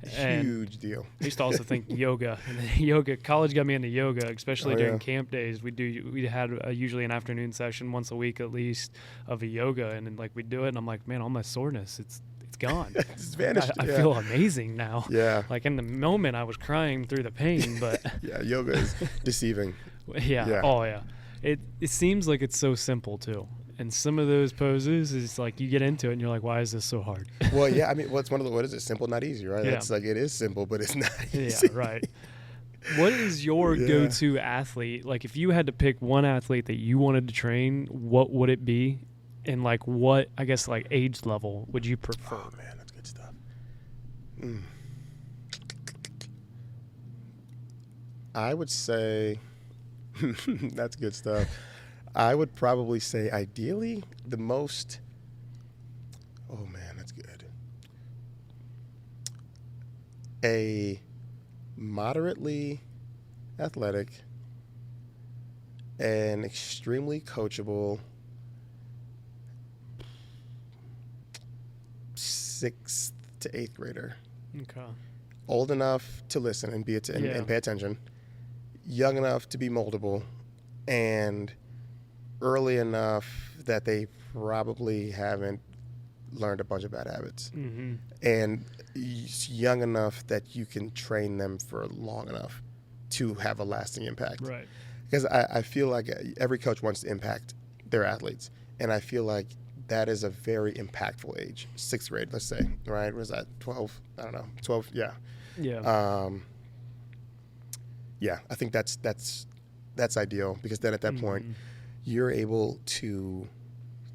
Huge deal. I used to also think yoga. And college got me into yoga, especially during camp days. We had usually an afternoon session once a week at least of a yoga, and then, like, we'd do it, and I'm like, man, all my soreness, it's gone. It's vanished. I feel amazing now. Yeah. Like, in the moment, I was crying through the pain, but yoga is deceiving. Yeah. Oh yeah. It seems like it's so simple too, and some of those poses is like you get into it and you're like, why is this so hard? Well, yeah, I mean, it's one of the, what is it? Simple, not easy, right? Yeah. It's like, it is simple, but it's not easy. Yeah, right. What is your go-to athlete? Like, if you had to pick one athlete that you wanted to train, what would it be? And, like, what, I guess, like, age level would you prefer? Oh man, that's good stuff. I would say. That's good stuff. I would probably say ideally the most. Oh man, that's good. a moderately athletic and extremely coachable 6th to 8th grader. Okay. Old enough to listen and and pay attention, young enough to be moldable, and early enough that they probably haven't learned a bunch of bad habits, Mm-hmm. and young enough that you can train them for long enough to have a lasting impact. Right. Because I feel like every coach wants to impact their athletes, and I feel like that is a very impactful age. 6th grade, let's say, right? Was that 12? I don't know. 12, yeah. Yeah. Yeah, I think that's ideal, because then at that point, you're able to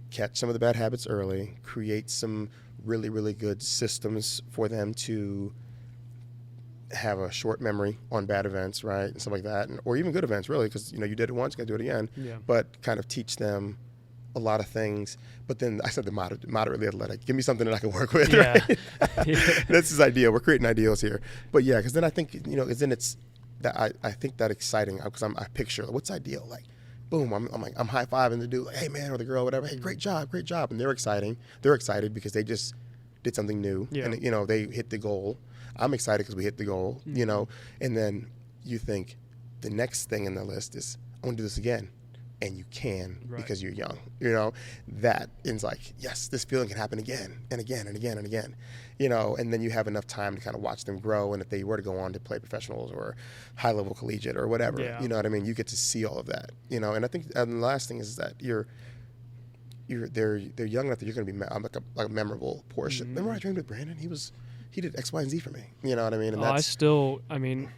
catch some of the bad habits early, create some really, really good systems for them to have a short memory on bad events, right, and stuff like that, or even good events, really, because you did it once, you got to do it again. Yeah. But kind of teach them a lot of things. But then I said the moderately athletic. Give me something that I can work with. Yeah. Right? This is ideal. We're creating ideals here. But yeah, because then I think then it's that I think that exciting, because I picture what's ideal, like. Boom! I'm high fiving the dude, like, hey man, or the girl, whatever. Hey, great job, and they're excited because they just did something new, Yeah. and they hit the goal. I'm excited because we hit the goal, and then you think the next thing in the list is I want to do this again, and you can, Right. because you're young, that is like, yes, this feeling can happen again and again and again and again, and then you have enough time to kind of watch them grow, and if they were to go on to play professionals or high level collegiate or whatever, Yeah. you know what I mean, you get to see all of that, and I think the last thing is that they're young enough that you're going to be like a memorable portion. Remember I trained with Brandon? He did X, Y, and Z for me. You know what I mean? And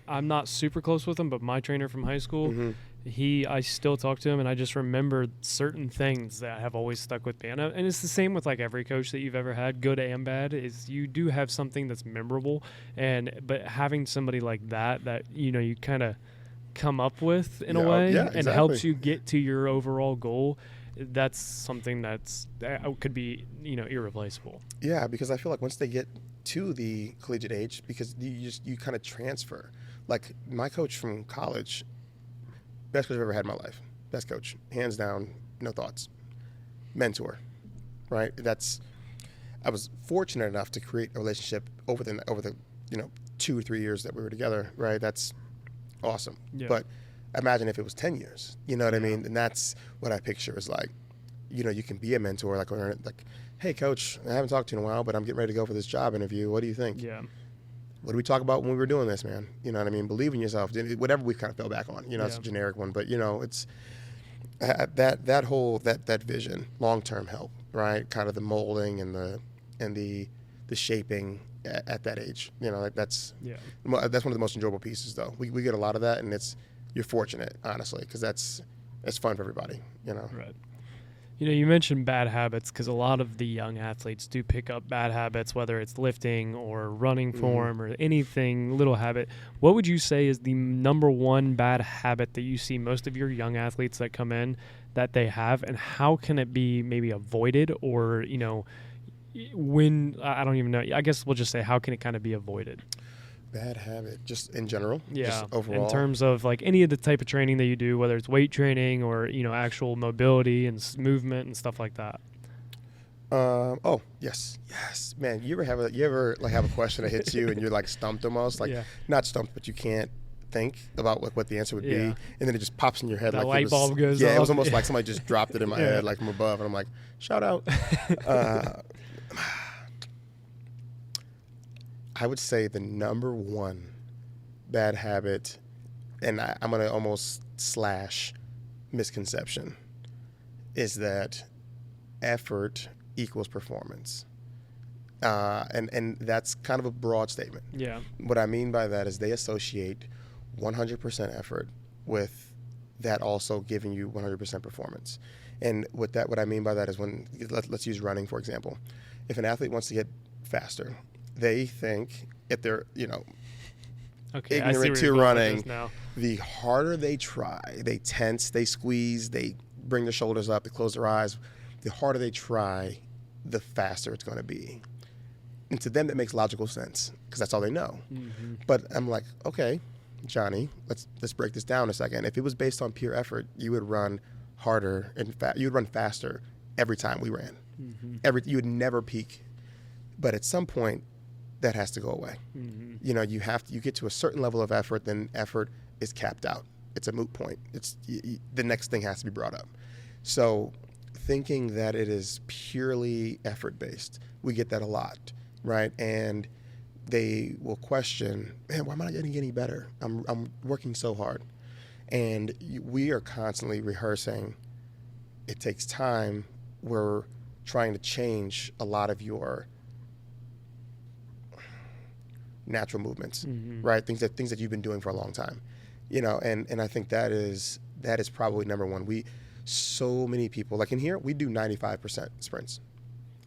I'm not super close with him, but my trainer from high school, I still talk to him, and I just remember certain things that have always stuck with me. And it's the same with like every coach that you've ever had, good and bad, is you do have something that's memorable. But having somebody like that you kind of come up with in a way, and helps you get to your overall goal, that's something that could be irreplaceable. Yeah, because I feel like once they get to the collegiate age, because you kind of transfer. Like my coach from college, best coach I've ever had in my life. Best coach, hands down, no thoughts. Mentor, right? I was fortunate enough to create a relationship over the 2 or 3 years that we were together, right? That's awesome. Yeah. But imagine if it was 10 years, you know what I mean? And that's what I picture is like, you can be a mentor, like hey coach, I haven't talked to you in a while, but I'm getting ready to go for this job interview. What do you think? Yeah. What did we talk about when we were doing this, man? You know what I mean? Believe in yourself. Whatever we kind of fell back on. It's a generic one, but it's that whole vision, long-term help, right? Kind of the molding and the shaping at that age. That's one of the most enjoyable pieces, though. We get a lot of that, and you're fortunate, honestly, because it's fun for everybody. Right. You mentioned bad habits, because a lot of the young athletes do pick up bad habits, whether it's lifting or running form or anything, little habit. What would you say is the number one bad habit that you see most of your young athletes that come in that they have, and how can it be maybe avoided, or, when, I don't even know, I guess we'll just say, how can it kind of be avoided? Bad habit, just in general? Yeah, just overall? In terms of like any of the type of training that you do, whether it's weight training or, actual mobility and movement and stuff like that. Oh, yes. Man, you ever have a question that hits you and you're like stumped almost? Like, not stumped, but you can't think about what the answer would be, and then it just pops in your head. That like light bulb goes off. off. It was almost like somebody just dropped it in my head, like from above, and I'm like, shout out. I would say the number one bad habit, and I'm going to almost slash misconception, is that effort equals performance. And that's kind of a broad statement. Yeah. What I mean by that is they associate 100% effort with that also giving you 100% performance. And what I mean by that is let's use running, for example. If an athlete wants to get faster, they think if they're, ignorant to running, the harder they try, they tense, they squeeze, they bring their shoulders up, they close their eyes, the harder they try, the faster it's going to be. And to them, that makes logical sense because that's all they know. Mm-hmm. But I'm like, okay, Johnny, let's break this down a second. If it was based on pure effort, you would run harder and you would run faster every time we ran. Mm-hmm. You would never peak. But at some point, that has to go away. Mm-hmm. You know, you get to a certain level of effort, then effort is capped out. It's a moot point. The next thing has to be brought up. So thinking that it is purely effort-based, we get that a lot, right? And they will question, man, why am I not getting any better? I'm working so hard. And we are constantly rehearsing. It takes time. We're trying to change a lot of your natural movements, right? Things that you've been doing for a long time, you know. And I think that is probably number one. So many people, like in here, we do 95% sprints.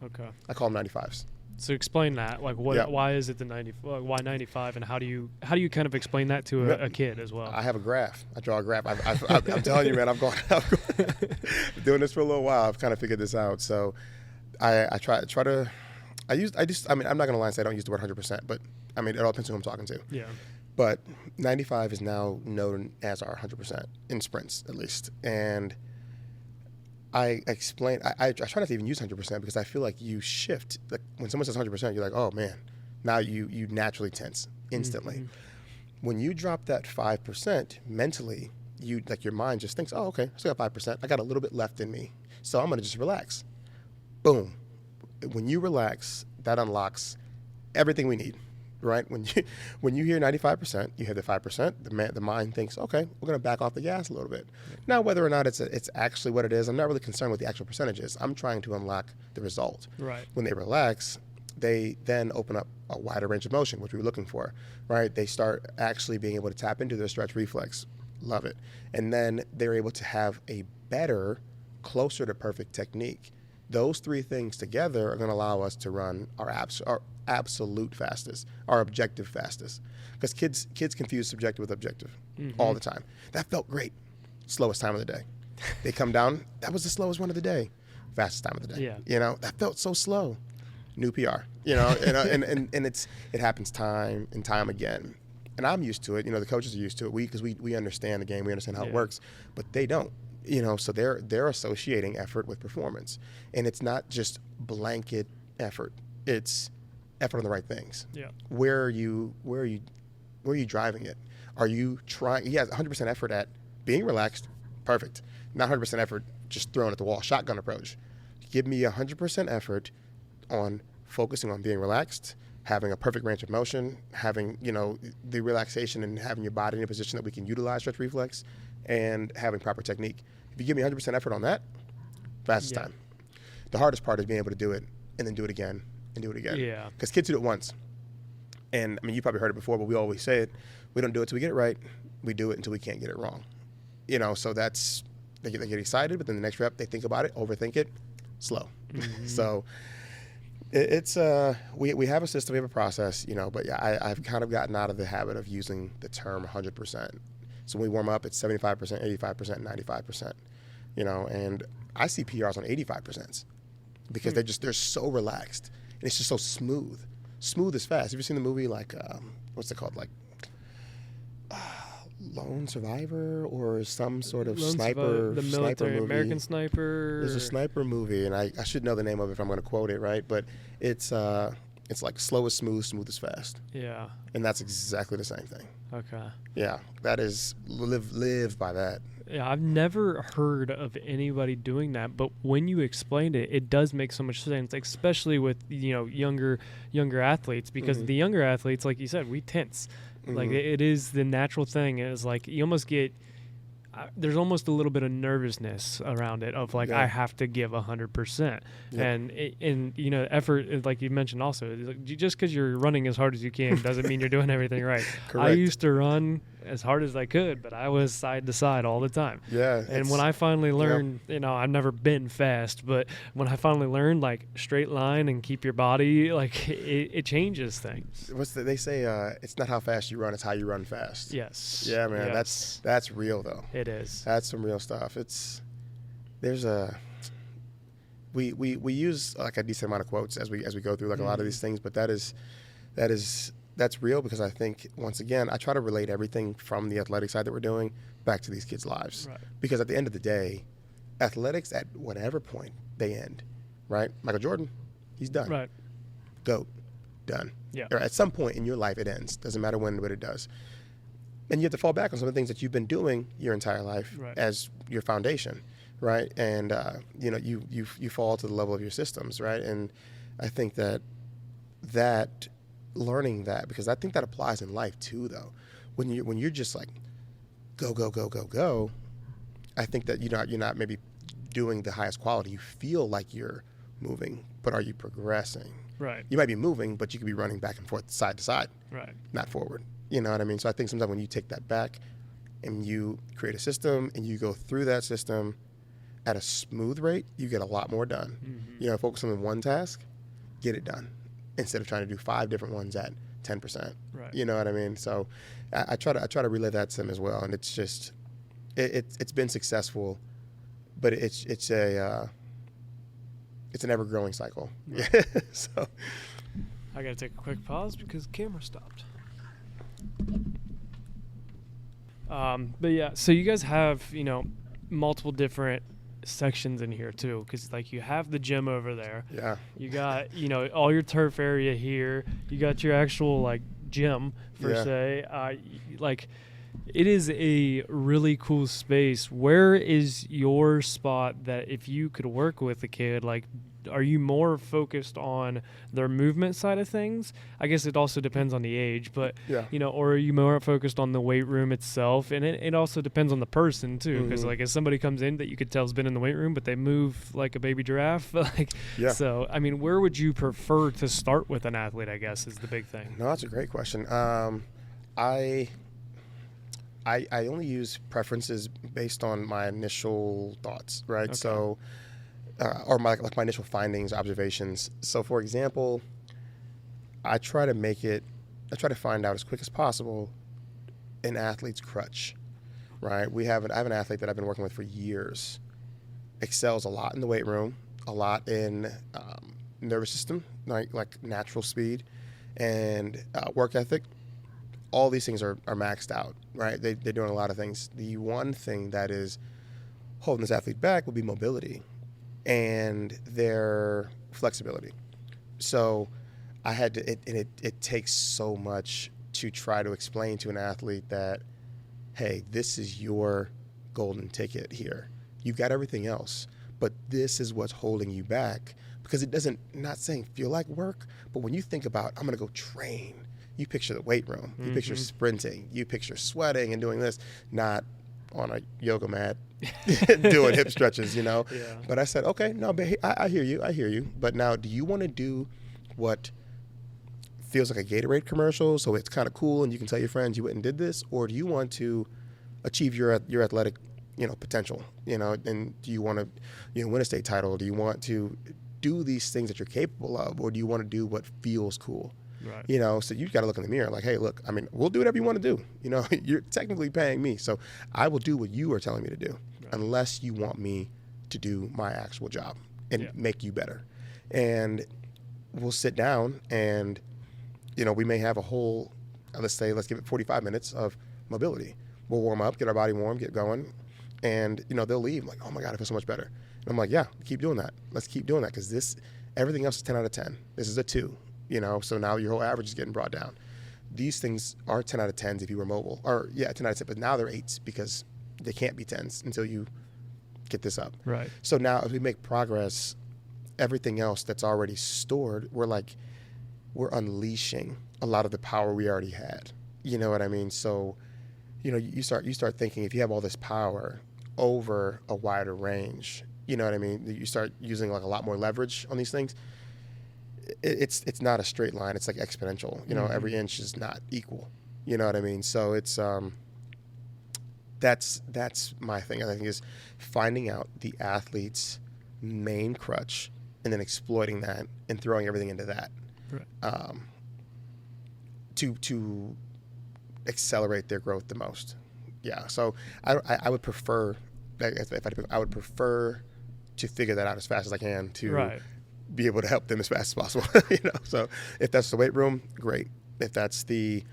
Okay. I call them 95s. So explain that. Like, what? Yeah. Why is it the 90? Why 95? And how do you kind of explain that to a kid as well? I have a graph. I draw a graph. I'm telling you, man. I'm doing this for a little while. I've kind of figured this out. So I try to. I mean, I'm not gonna lie and say I don't use the word 100%, but I mean, it all depends on who I'm talking to. Yeah. But 95 is now known as our 100% in sprints, at least. And I explain, I try not to even use 100% because I feel like you shift. Like when someone says 100%, you're like, oh man, now you naturally tense instantly. Mm-hmm. When you drop that 5% mentally, your mind just thinks, oh, okay, I still got 5%. I got a little bit left in me. So I'm going to just relax. Boom. When you relax, that unlocks everything we need. Right? When you hear 95%, you hear the 5%, the mind thinks, okay, we're going to back off the gas a little bit. Now, whether or not it's actually what it is, I'm not really concerned with the actual percentages. I'm trying to unlock the result. Right. When they relax, they then open up a wider range of motion, which we were looking for, right? They start actually being able to tap into their stretch reflex. Love it. And then they're able to have a better, closer to perfect technique. Those three things together are going to allow us to run our absolute fastest, our objective fastest. Because kids confuse subjective with objective all the time. That felt great. Slowest time of the day. They come down, that was the slowest one of the day. Fastest time of the day. Yeah. You know, that felt so slow. New PR. You know, and it happens time and time again. And I'm used to it. You know, the coaches are used to it. Because we understand the game, we understand how it works, but they don't. You know, so they're associating effort with performance. And it's not just blanket effort. It's effort on the right things. Yeah. Where are you driving it? Are you trying? He has 100% effort at being relaxed. Perfect. Not 100% effort just throwing at the wall. Shotgun approach. Give me 100% effort on focusing on being relaxed, having a perfect range of motion, having, you know, the relaxation and having your body in a position that we can utilize stretch reflex, and having proper technique. If you give me 100% effort on that, fastest time. The hardest part is being able to do it and then do it again and do it again. Yeah. Because kids do it once. And, I mean, you probably heard it before, but we always say it. We don't do it until we get it right. We do it until we can't get it wrong. You know, so that's, they get excited, but then the next rep, they think about it, overthink it, slow. Mm-hmm. So it's, we have a system, we have a process, you know, but yeah, I've kind of gotten out of the habit of using the term 100%. So when we warm up, it's 75%, 85%, 95%, you know, and I see PRs on 85% because they're so relaxed and it's just so smooth. Smooth as fast. Have you seen the movie like, what's it called? Like Lone Survivor or some sort of sniper military movie. American Sniper. There's a sniper movie, and I should know the name of it if I'm going to quote it, right? But it's like slow is smooth, smooth is fast. Yeah. And that's exactly the same thing. Okay. Yeah, that is live by that. Yeah, I've never heard of anybody doing that, but when you explained it, it does make so much sense, especially with, you know, younger athletes, because the younger athletes, like you said, we tense. Like it is the natural thing. It's like you almost get there's almost a little bit of nervousness around it of like I have to give 100%, and you know, effort, like you mentioned also, like just because you're running as hard as you can doesn't mean you're doing everything right. Correct. I used to run as hard as I could, but I was side to side all the time. Yeah. And when I finally learned, you know, I've never been fast, but when I finally learned like straight line and keep your body, like it changes things. They say it's not how fast you run, it's how you run fast. Yes. Yeah, man. Yes. That's real though. It is. That's some real stuff. we use like a decent amount of quotes as we go through like a lot of these things, but that's real, because I think, once again, I try to relate everything from the athletic side that we're doing back to these kids' lives. Right. Because at the end of the day, athletics at whatever point they end, right? Michael Jordan, he's done. Right. GOAT, done. Yeah. Or at some point in your life it ends. Doesn't matter when, but it does. And you have to fall back on some of the things that you've been doing your entire life as your foundation, right? And you fall to the level of your systems, right? And I think that learning that, because I think that applies in life too, though. When you're just like go go go go go, I think that you're not maybe doing the highest quality. You feel like you're moving, but are you progressing? Right. You might be moving, but you could be running back and forth, side to side, Right. not forward. You know what I mean? So I think sometimes when you take that back and you create a system and you go through that system at a smooth rate, you get a lot more done. Mm-hmm. Focus on one task, get it done, instead of trying to do 5 different ones at 10%. Right. You know what I mean? So I try to relay that to them as well, and it's just it's been successful, but it's an ever growing cycle. Right. So I gotta take a quick pause because the camera stopped. But yeah, so you guys have multiple different sections in here too, because like you have the gym over there. Yeah. You got all your turf area here. You got your actual like gym per se. Like it is a really cool space. Where is your spot that if you could work with a kid, like are you more focused on their movement side of things? I guess it also depends on the age, but or are you more focused on the weight room itself? And it also depends on the person too, because like if somebody comes in that you could tell has been in the weight room, but they move like a baby giraffe, so I mean, where would you prefer to start with an athlete? I guess is the big thing. No, that's a great question. I only use preferences based on my initial thoughts, right? Okay. So. Or my initial findings, observations. So, for example, I try to find out as quick as possible an athlete's crutch, right? I have an athlete that I've been working with for years, excels a lot in the weight room, a lot in nervous system, like natural speed and work ethic. All these things are maxed out, right? They're doing a lot of things. The one thing that is holding this athlete back will be mobility and their flexibility. So I had to, it takes so much to try to explain to an athlete that, hey, this is your golden ticket here. You've got everything else, but this is what's holding you back, because it doesn't, not saying feel like work, but when you think about, I'm going to go train, you picture the weight room, you picture sprinting, you picture sweating and doing this, not on a yoga mat doing hip stretches, Yeah. But I said, okay, no, but I hear you. But now, do you want to do what feels like a Gatorade commercial, so it's kind of cool and you can tell your friends you went and did this, or do you want to achieve your athletic, potential, and do you want to, win a state title? Do you want to do these things that you're capable of, or do you want to do what feels cool? Right. So you've got to look in the mirror like, hey, look, I mean, we'll do whatever you want to do. You're technically paying me, so I will do what you are telling me to do, unless you want me to do my actual job and make you better. And we'll sit down and, we may have a whole, let's give it 45 minutes of mobility. We'll warm up, get our body warm, get going. And, they'll leave like, oh my God, I feel so much better. And I'm like, yeah, keep doing that. Let's keep doing that, because everything else is 10 out of 10. This is a 2. So now your whole average is getting brought down. These things are 10 out of 10s if you were mobile. 10 out of 10, but now they're 8s because they can't be 10s until you get this up. Right. So now as we make progress, everything else that's already stored, we're unleashing a lot of the power we already had. You know what I mean? So, you start thinking, if you have all this power over a wider range, you know what I mean? You start using like a lot more leverage on these things. It's not a straight line. It's like exponential. Every inch is not equal. You know what I mean? So it's that's my thing. I think is finding out the athlete's main crutch and then exploiting that and throwing everything into that, right. To accelerate their growth the most. Yeah. So I would prefer, I would prefer to figure that out as fast as I can to Right. be able to help them as fast as possible. So if that's the weight room, great. If that's the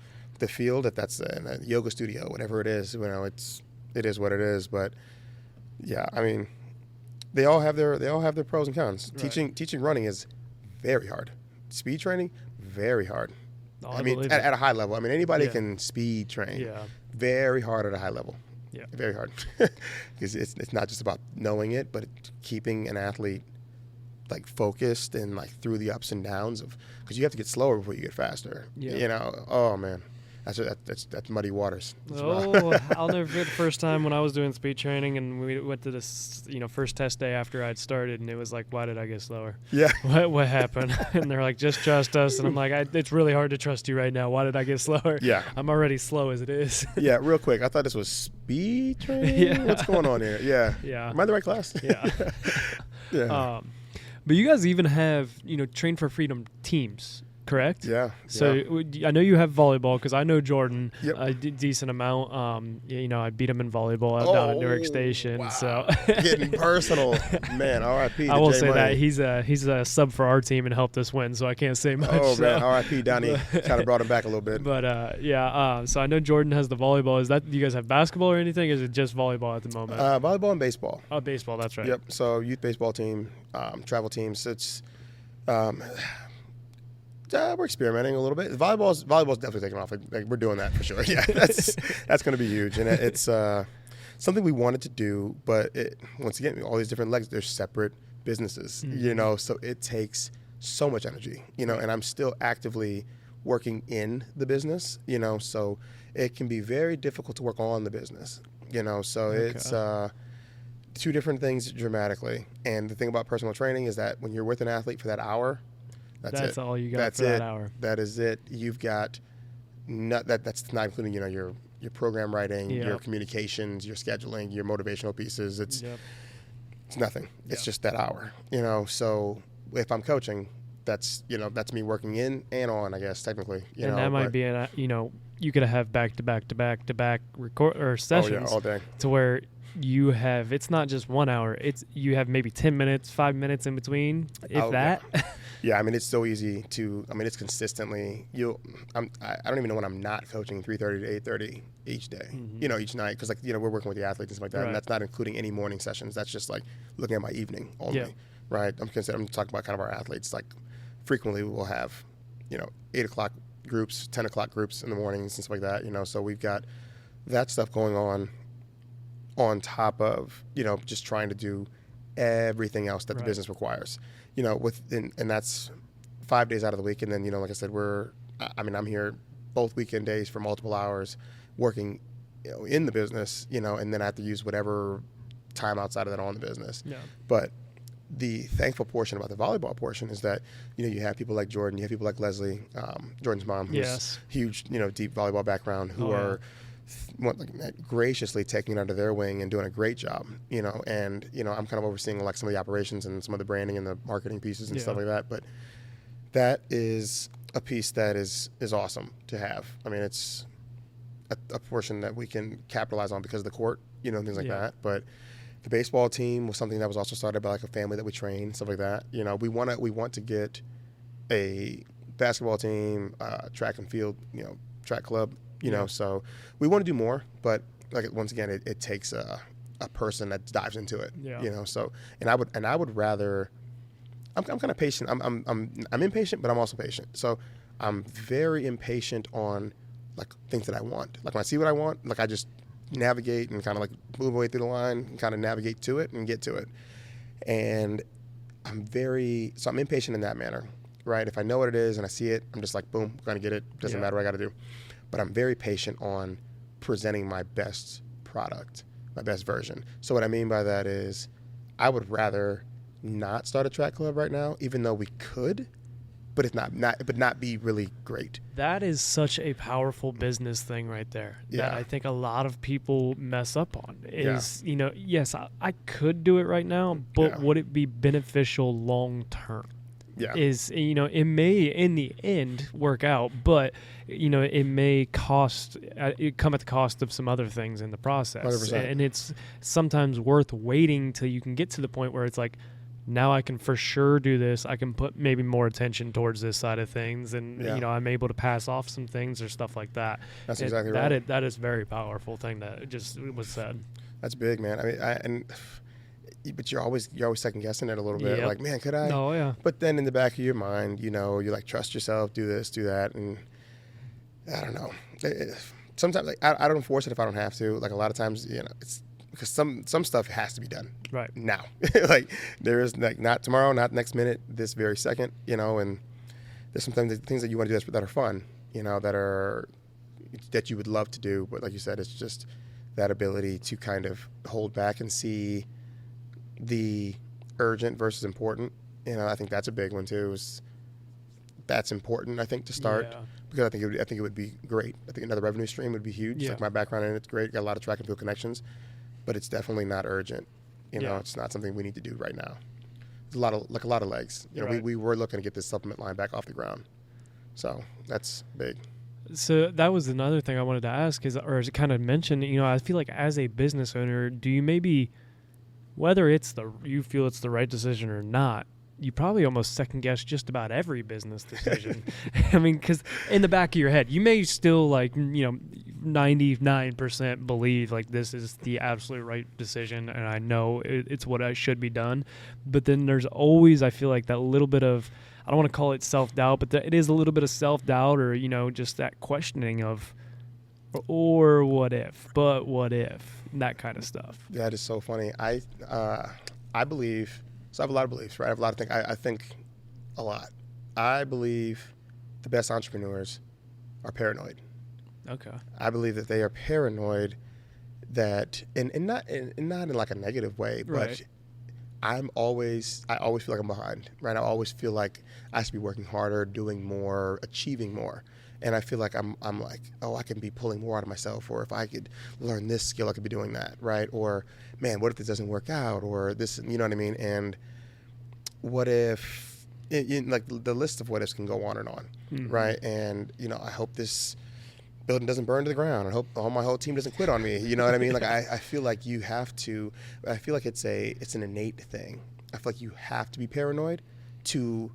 field, if that's a yoga studio, whatever it is, it is what it is. But yeah, I mean, they all have their pros and cons. Right. Teaching running is very hard. Speed training, very hard. Oh, I mean, believe at it. a high level. I mean, anybody Yeah. can speed train. Yeah. Very hard at a high level. Yeah. Very hard. Because it's not just about knowing it, but keeping an athlete like focused and like through the ups and downs of, because you have to get slower before you get faster. Yeah. Oh man, that's muddy waters. That's Oh, I'll never forget the first time when I was doing speed training and we went to this, first test day after I'd started, and it was like, why did I get slower? Yeah. What happened? And they're like, just trust us. And I'm like, it's really hard to trust you right now. Why did I get slower? Yeah. I'm already slow as it is. Yeah, real quick. I thought this was speed training. Yeah. What's going on here? Yeah. Yeah. Am I in the right class? Yeah. Yeah. But you guys even have, Train for Freedom teams, correct? Yeah. So yeah. I know you have volleyball because I know Jordan Yep. a decent amount. I beat him in volleyball down at Newark Station. Wow. So Getting personal, man. R.I.P. to I will Jay say that Money. he's a sub for our team and helped us win. So I can't say much. Oh man, so. R.I.P. Donnie. Kind of brought him back a little bit. But so I know Jordan has the volleyball. Is that, do you guys have basketball or anything? Or is it just volleyball at the moment? Volleyball and baseball. Oh, baseball. That's right. Yep. So youth baseball team, travel teams. It's we're experimenting a little bit. Volleyball's definitely taking off. Like, we're doing that for sure. Yeah, that's going to be huge, and it's something we wanted to do. But once again, all these different legs, they're separate businesses. Mm-hmm. So it takes so much energy. And I'm still actively working in the business. So it can be very difficult to work on the business. So Okay. it's two different things dramatically. And the thing about personal training is that when you're with an athlete for that hour, that's it. all you got That's for that it. hour. That is it. You've got that's not including your program writing, Yep. your communications, your scheduling, your motivational pieces. It's Yep. it's nothing. It's Yeah. just that hour. So if I'm coaching, that's me working in and on, I guess technically. And that might be you could have back to back record or sessions all day. to where you have, it's not just 1 hour, you have maybe 10 minutes, 5 minutes in between, if that. Yeah, I mean, it's so easy to. I mean, it's consistently. I don't even know when I'm not coaching 3:30 to 8:30 each day. Mm-hmm. Each night, because we're working with the athletes and stuff like that, Right. and that's not including any morning sessions. That's just like looking at my evening only, Yeah. right? I'm talking about kind of our athletes. Like frequently, we'll have 8 o'clock groups, 10 o'clock groups in the mornings and stuff like that. So we've got that stuff going on top of just trying to do everything else that the Right. business requires. And that's 5 days out of the week. And then, like I said, I'm here both weekend days for multiple hours working, in the business, and then I have to use whatever time outside of that on the business. Yeah. But the thankful portion about the volleyball portion is that, you have people like Jordan, you have people like Leslie, Jordan's mom, who's Yes. huge, deep volleyball background, who Oh, yeah. are graciously taking it under their wing and doing a great job, and I'm kind of overseeing like some of the operations and some of the branding and the marketing pieces and Yeah. stuff like that. But that is a piece that is awesome to have. I mean, it's a portion that we can capitalize on because of the court, things like Yeah. that. But the baseball team was something that was also started by like a family that we train, stuff like that. We want to get a basketball team, track and field, track club. Yeah. So we want to do more, but like once again, it takes a person that dives into it. Yeah. So and I would rather. I'm kind of patient. I'm impatient, but I'm also patient. So I'm very impatient on like things that I want. Like when I see what I want, like I just navigate and kind of like move away through the line and kind of navigate to it and get to it. And I'm impatient in that manner, right? If I know what it is and I see it, I'm just like, boom, gonna get it. Doesn't Yeah. matter what I got to do. But I'm very patient on presenting my best product, my best version. So what I mean by that is I would rather not start a track club right now, even though we could, but not be really great. That is such a powerful business thing right there that Yeah. I think a lot of people mess up on is, yes, I could do it right now, but Yeah. would it be beneficial long term? Yeah. is, it may in the end work out, but it may it come at the cost of some other things in the process. 100%. And it's sometimes worth waiting till you can get to the point where it's like, now I can for sure do this. I can put maybe more attention towards this side of things, and I'm able to pass off some things or stuff like that. That's exactly right. That is very powerful thing that just was said. That's big, man. I mean, but you're always second guessing it a little bit. Yep. Like, man, could I? Oh yeah. But then in the back of your mind, you're like, trust yourself, do this, do that, and I don't know. Sometimes like, I don't force it if I don't have to. Like a lot of times, it's because some stuff has to be done right now. Like there is like not tomorrow, not next minute, this very second. And there's sometimes things that you want to do that are fun. That you would love to do, but like you said, it's just that ability to kind of hold back and see the urgent versus important. I think that's a big one too. That's important, I think, to start because I think it would be great. I think another revenue stream would be huge. Yeah. Like my background in it's great. Got a lot of track and field connections, but it's definitely not urgent. Yeah. It's not something we need to do right now. There's a lot of legs. Right. We were looking to get this supplement line back off the ground, so that's big. So that was another thing I wanted to ask or as it kind of mentioned, I feel like as a business owner, do you maybe, whether you feel it's the right decision or not, you probably almost second guess just about every business decision. I mean, because in the back of your head, you may still 99% believe like this is the absolute right decision, and I know it's what I should be done. But then there's always, I feel like, that little bit of, I don't want to call it self-doubt, but it is a little bit of self-doubt or, just that questioning of, or what if, but what if, that kind of stuff. That is so funny. I believe, so I have a lot of beliefs, right? I have a lot of things. I think a lot. I believe the best entrepreneurs are paranoid. Okay. I believe that they are paranoid that, and not in like a negative way, but right. I always feel like I'm behind, right? I always feel like I should be working harder, doing more, achieving more. And I feel like I'm like, oh, I can be pulling more out of myself, or if I could learn this skill, I could be doing that, right? Or, man, what if this doesn't work out, or this, you know what I mean? And what if, like the list of what ifs can go on and on, right? And, I hope this building doesn't burn to the ground. I hope my whole team doesn't quit on me. You know what I mean? Like I feel like you have to. I feel like it's an innate thing. I feel like you have to be paranoid to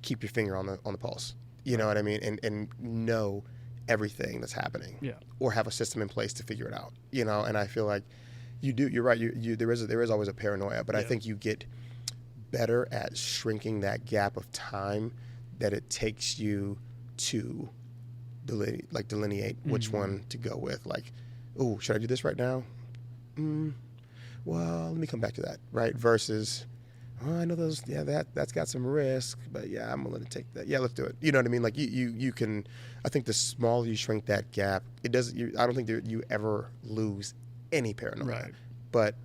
keep your finger on the pulse. You know what I mean? And know everything that's happening. Yeah. Or have a system in place to figure it out. And I feel like you do. You're right. There is always a paranoia, but I think you get better at shrinking that gap of time that it takes you to delineate which one to go with. Like, oh, should I do this right now? Well, let me come back to that, right? Versus, oh, I know those, that's got some risk, but yeah, I'm willing to take that. Yeah, let's do it. You know what I mean? Like you can, I think the smaller you shrink that gap, it doesn't, I don't think that you ever lose any paranoia. Right. But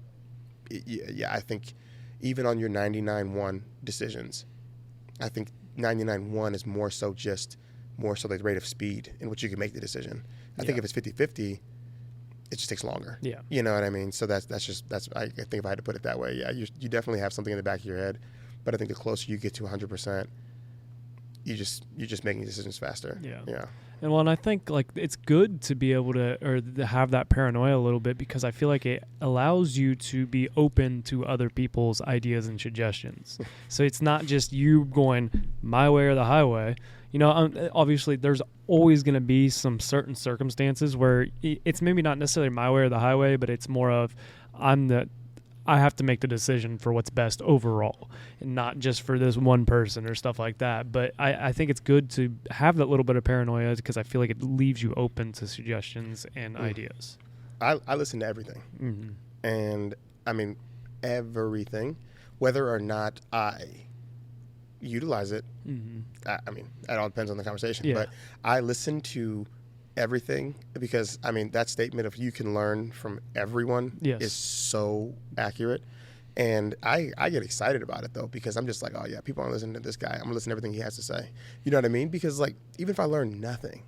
I think even on your 99-1 decisions, I think 99-1 is more so the rate of speed in which you can make the decision. I think if it's 50-50, it just takes longer. Yeah. You know what I mean? So that's I think if I had to put it that way, yeah, you definitely have something in the back of your head, but I think the closer you get to 100%, you're just making decisions faster. Yeah. Yeah. And I think like it's good to be able to have that paranoia a little bit, because I feel like it allows you to be open to other people's ideas and suggestions. So it's not just you going my way or the highway. Obviously there's always going to be some certain circumstances where it's maybe not necessarily my way or the highway, but it's more of I have to make the decision for what's best overall, and not just for this one person or stuff like that. But I think it's good to have that little bit of paranoia, because I feel like it leaves you open to suggestions and ideas. I listen to everything. Mm-hmm. And I mean, everything, whether or not I utilize it. Mm-hmm. I mean, it all depends on the conversation, but I listen to everything, because I mean, that statement of you can learn from everyone is so accurate. And I get excited about it though, because I'm just like, oh yeah, people aren't listening to this guy. I'm gonna listen to everything he has to say. You know what I mean? Because like, even if I learn nothing,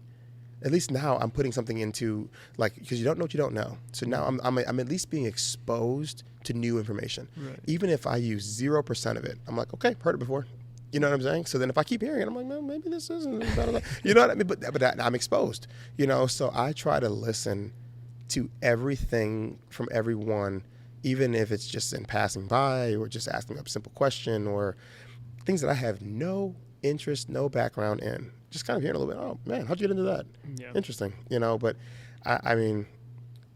at least now I'm putting something into, like, because you don't know what you don't know. So now I'm at least being exposed to new information. Right. Even if I use 0% of it, I'm like, okay, heard it before. You know what I'm saying? So then if I keep hearing it, I'm like, no, maybe this isn't. You know what I mean? But I'm exposed, you know? So I try to listen to everything from everyone, even if it's just in passing by or just asking a simple question or things that I have no interest, no background in. Just kind of hearing a little bit, oh, man, how'd you get into that? Yeah. Interesting, you know? But I mean,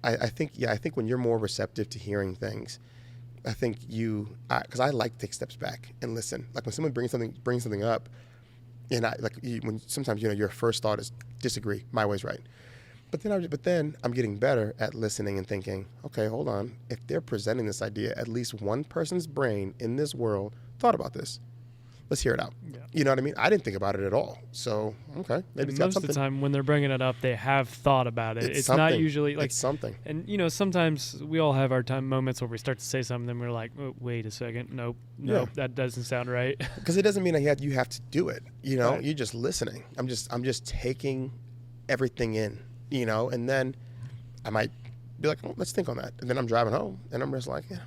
I think when you're more receptive to hearing things, I think because I like to take steps back and listen. Like when someone brings something up, and when sometimes, you know, your first thought is disagree, my way's right. But then I'm getting better at listening and thinking, okay, hold on. If they're presenting this idea, at least one person's brain in this world thought about this. Let's hear it out. Yeah. You know what I mean? I didn't think about it at all. So, okay, maybe it's got most something. of the time when they're bringing it up, they have thought about it. It's not something. usually like It's something. And, you know, sometimes we all have our moments where we start to say something and we're like, oh, wait a second. Nope, Yeah. that doesn't sound right. Because it doesn't mean that you have to do it. You know, Right. you're just listening. I'm just taking everything in, you know, and then I might be like, oh, let's think on that. And then I'm driving home and I'm just like, yeah,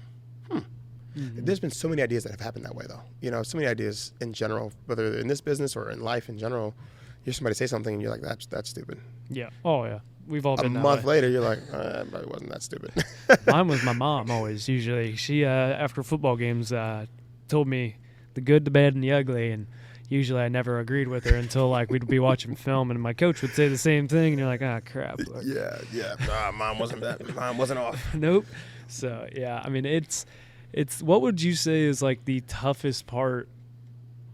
Mm-hmm. There's been so many ideas that have happened that way, though. You know, so many ideas in general, whether in this business or in life in general. You hear somebody say something and you're like, that's stupid. Yeah. Oh, yeah. We've all A been that month way. later, you're like, it probably wasn't that stupid. Mine was my mom always, usually. She, after football games, told me the good, the bad, and the ugly. And usually I never agreed with her until, like, we'd be watching film and my coach would say the same thing. And you're like, ah, crap. Yeah. Mine wasn't bad. Mine wasn't off. Nope. So, yeah, I mean, it's what would you say is like the toughest part?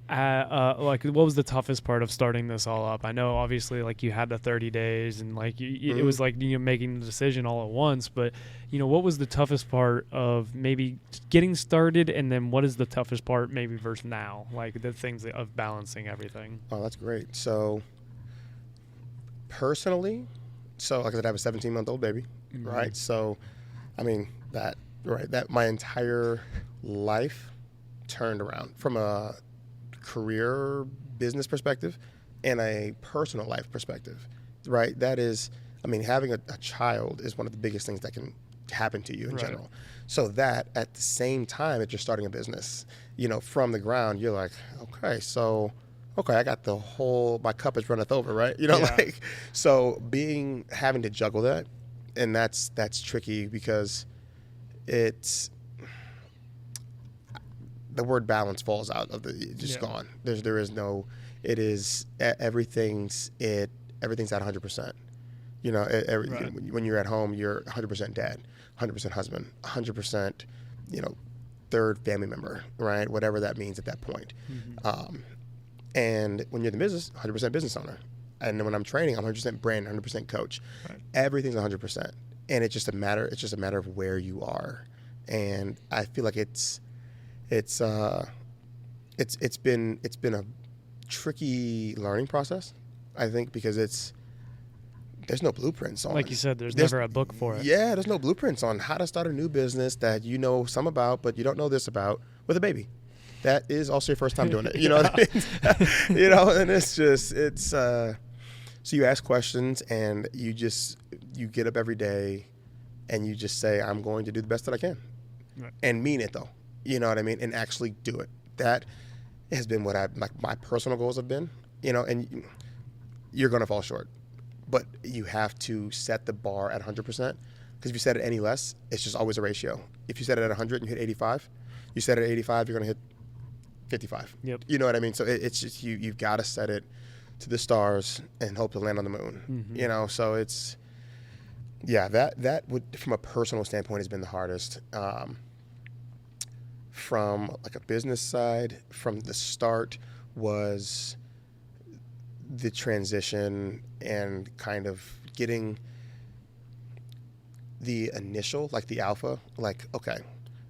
Like, what was the toughest part of starting this all up? I know, obviously, like you had the 30 days, and like it was like making the decision all at once. But what was the toughest part of maybe getting started, and then what is the toughest part maybe versus now? Like the things of balancing everything. Oh, that's great. So, personally, like I said, I have a 17-month-old baby, right? So, I mean that my entire life turned around from a career business perspective and a personal life perspective, right? That is, I mean, having a child is one of the biggest things that can happen to you in general. So that at the same time that you're starting a business, from the ground, you're like, okay, I got my cup is runneth over, right? So having to juggle that, and that's tricky because the word balance falls out of gone. There is no, it is, everything's at 100%. When you're at home, you're 100% dad, 100% husband, 100%, third family member, right? Whatever that means at that point. Mm-hmm. And when you're in the business, 100% business owner. And then when I'm training, I'm 100% brand, 100% coach. Right. Everything's 100%. And it's just a matter of where you are. And I feel like it's been a tricky learning process, I think, because there's no blueprints on. Like you said, there's never a book for it. Yeah, there's no blueprints on how to start a new business that you know some about, but you don't know this about with a baby. That is also your first time doing it. You know what I mean? And so you ask questions and you get up every day and you just say, I'm going to do the best that I can. Right. And mean it though. You know what I mean? And actually do it. That has been what my personal goals have been, and you're going to fall short, but you have to set the bar at 100%, because if you set it any less, it's just always a ratio. If you set it at 100 and you hit 85, you set it at 85, you're going to hit 55. Yep. You know what I mean? So it's just, you've got to set it to the stars and hope to land on the moon. Mm-hmm. So it's, that would, from a personal standpoint, has been the hardest. From like a business side, from the start, was the transition and kind of getting the initial, like the alpha, like, okay,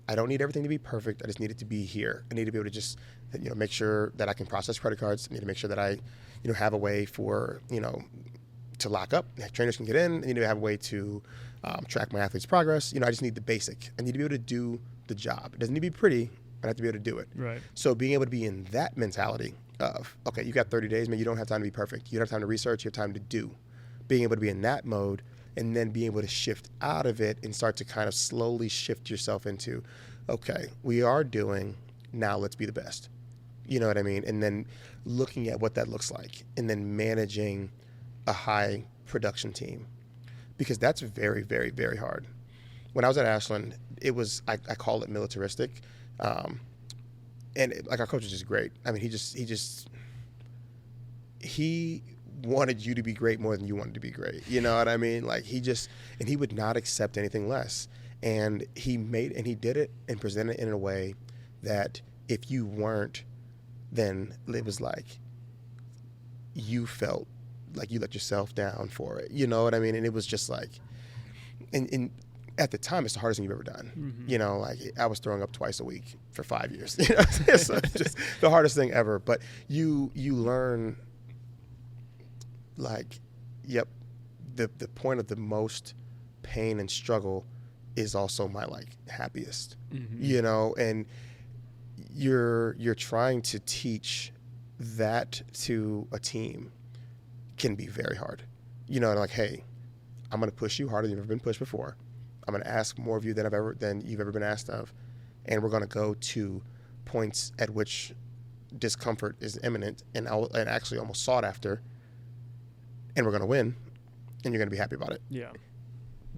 I don't need everything to be perfect. I just need it to be here. I need to be able to just, make sure that I can process credit cards. I need to make sure that I, have a way for, to lock up. Trainers can get in. I need to have a way to track my athlete's progress. I just need the basic. I need to be able to do the job. It doesn't need to be pretty, but I have to be able to do it. Right. So being able to be in that mentality of, okay, you got 30 days, man, you don't have time to be perfect. You don't have time to research, you have time to do. Being able to be in that mode and then being able to shift out of it and start to kind of slowly shift yourself into, okay, we are doing, now let's be the best. You know what I mean? And then looking at what that looks like, and then managing a high production team, because that's very, very, very hard. When I was at Ashland, it was, I call it militaristic. And like, our coach is just great. I mean, he wanted you to be great more than you wanted to be great. You know what I mean? Like, and he would not accept anything less. And he did it and presented it in a way that if you weren't, then it was like you felt like you let yourself down for it. You know what I mean? And it was just like, and at the time, it's the hardest thing you've ever done. Mm-hmm. You know, like, I was throwing up twice a week for 5 years. You know, so it's just the hardest thing ever. But you learn, like, yep, the point of the most pain and struggle is also my, like, happiest. Mm-hmm. You know, and you're trying to teach that to a team can be very hard. You know, like, hey, I'm going to push you harder than you've ever been pushed before. I'm going to ask more of you than you've ever been asked of, and we're going to go to points at which discomfort is imminent and actually almost sought after, and we're going to win, and you're going to be happy about it. Yeah.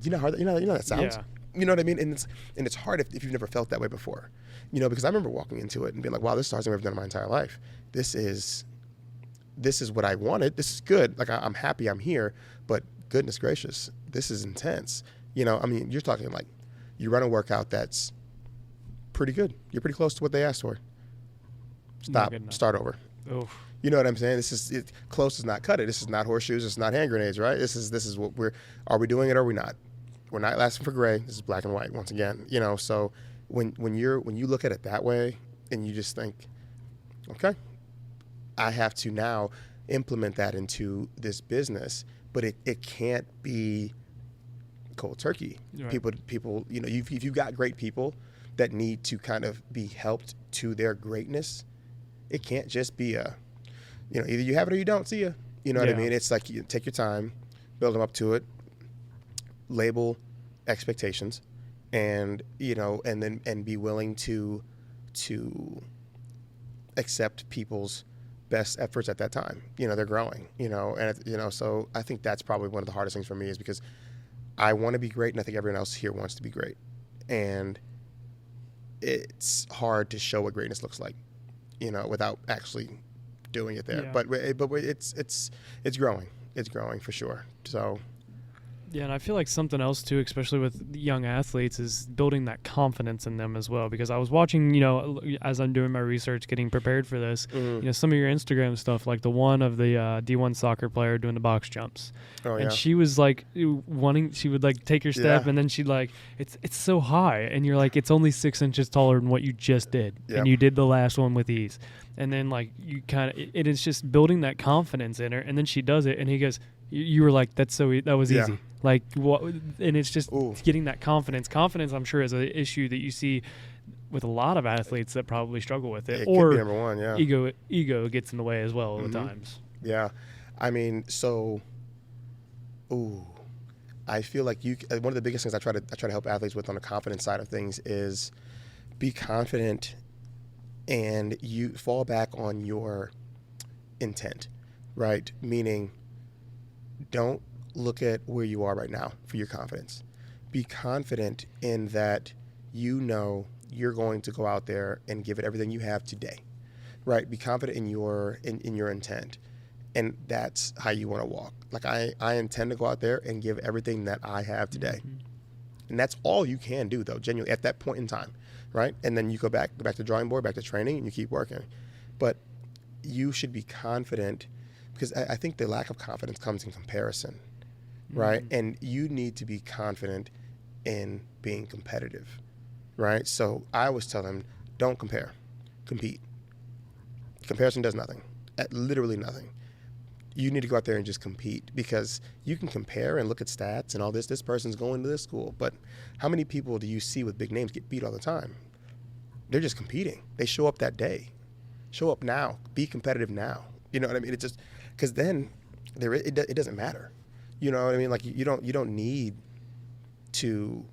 You know how that, you know that sounds. Yeah. You know what I mean? And it's hard if you've never felt that way before. You know, because I remember walking into it and being like, wow, this is the hardest thing I've ever done in my entire life. This is what I wanted. This is good. Like, I'm happy I'm here, but goodness gracious, this is intense. You know, I mean, you're talking like you run a workout that's pretty good. You're pretty close to what they asked for. Stop. Start over. Oof. You know what I'm saying? Close does not cut it. This is not horseshoes. It's not hand grenades, right? This is what are we doing it or are we not? We're not asking for gray. This is black and white once again. You know, so when you look at it that way and you just think, okay, I have to now implement that into this business, but it can't be cold turkey. Right. People, you know, if you've got great people that need to kind of be helped to their greatness, it can't just be either you have it or you don't. See ya. You know what I mean? It's like, you take your time, build them up to it, label expectations, and and be willing to accept people's best efforts at that time. You know, they're growing. You know, and so I think that's probably one of the hardest things for me, is because I want to be great, and I think everyone else here wants to be great, and it's hard to show what greatness looks like, you know, without actually doing it there. Yeah. But it's growing. It's growing for sure. So. Yeah, and I feel like something else too, especially with young athletes, is building that confidence in them as well. Because I was watching, you know, as I'm doing my research, getting prepared for this, you know, some of your Instagram stuff, like the one of the D1 soccer player doing the box jumps. Oh, and she was like she would like take her step, and then she'd like, it's so high, and you're like, it's only 6 inches taller than what you just did, and you did the last one with ease. And then like you kind of, it is just building that confidence in her, and then she does it, and he goes, you were like, that was easy. Like, what? And it's just getting that confidence. Confidence, I'm sure, is an issue that you see with a lot of athletes that probably struggle with it. It or could be number one, yeah. Ego gets in the way as well at times. Yeah. I mean, so, I feel like one of the biggest things I try to help athletes with on the confidence side of things is be confident, and you fall back on your intent, right? Meaning, don't look at where you are right now for your confidence. Be confident in that you know you're going to go out there and give it everything you have today, right? Be confident in your intent, and that's how you want to walk. Like, I intend to go out there and give everything that I have today, and that's all you can do, though, genuinely at that point in time, right? And then you go back to the drawing board, back to training, and you keep working. But you should be confident, because I think the lack of confidence comes in comparison. Right? And you need to be confident in being competitive, right? So I always tell them, don't compare, compete. Comparison does nothing, literally nothing. You need to go out there and just compete, because you can compare and look at stats and all this. This person's going to this school, but how many people do you see with big names get beat all the time? They're just competing. They show up that day. Show up now. Be competitive now. You know what I mean? It's just, because then it doesn't matter. You know what I mean? Like, you don't need to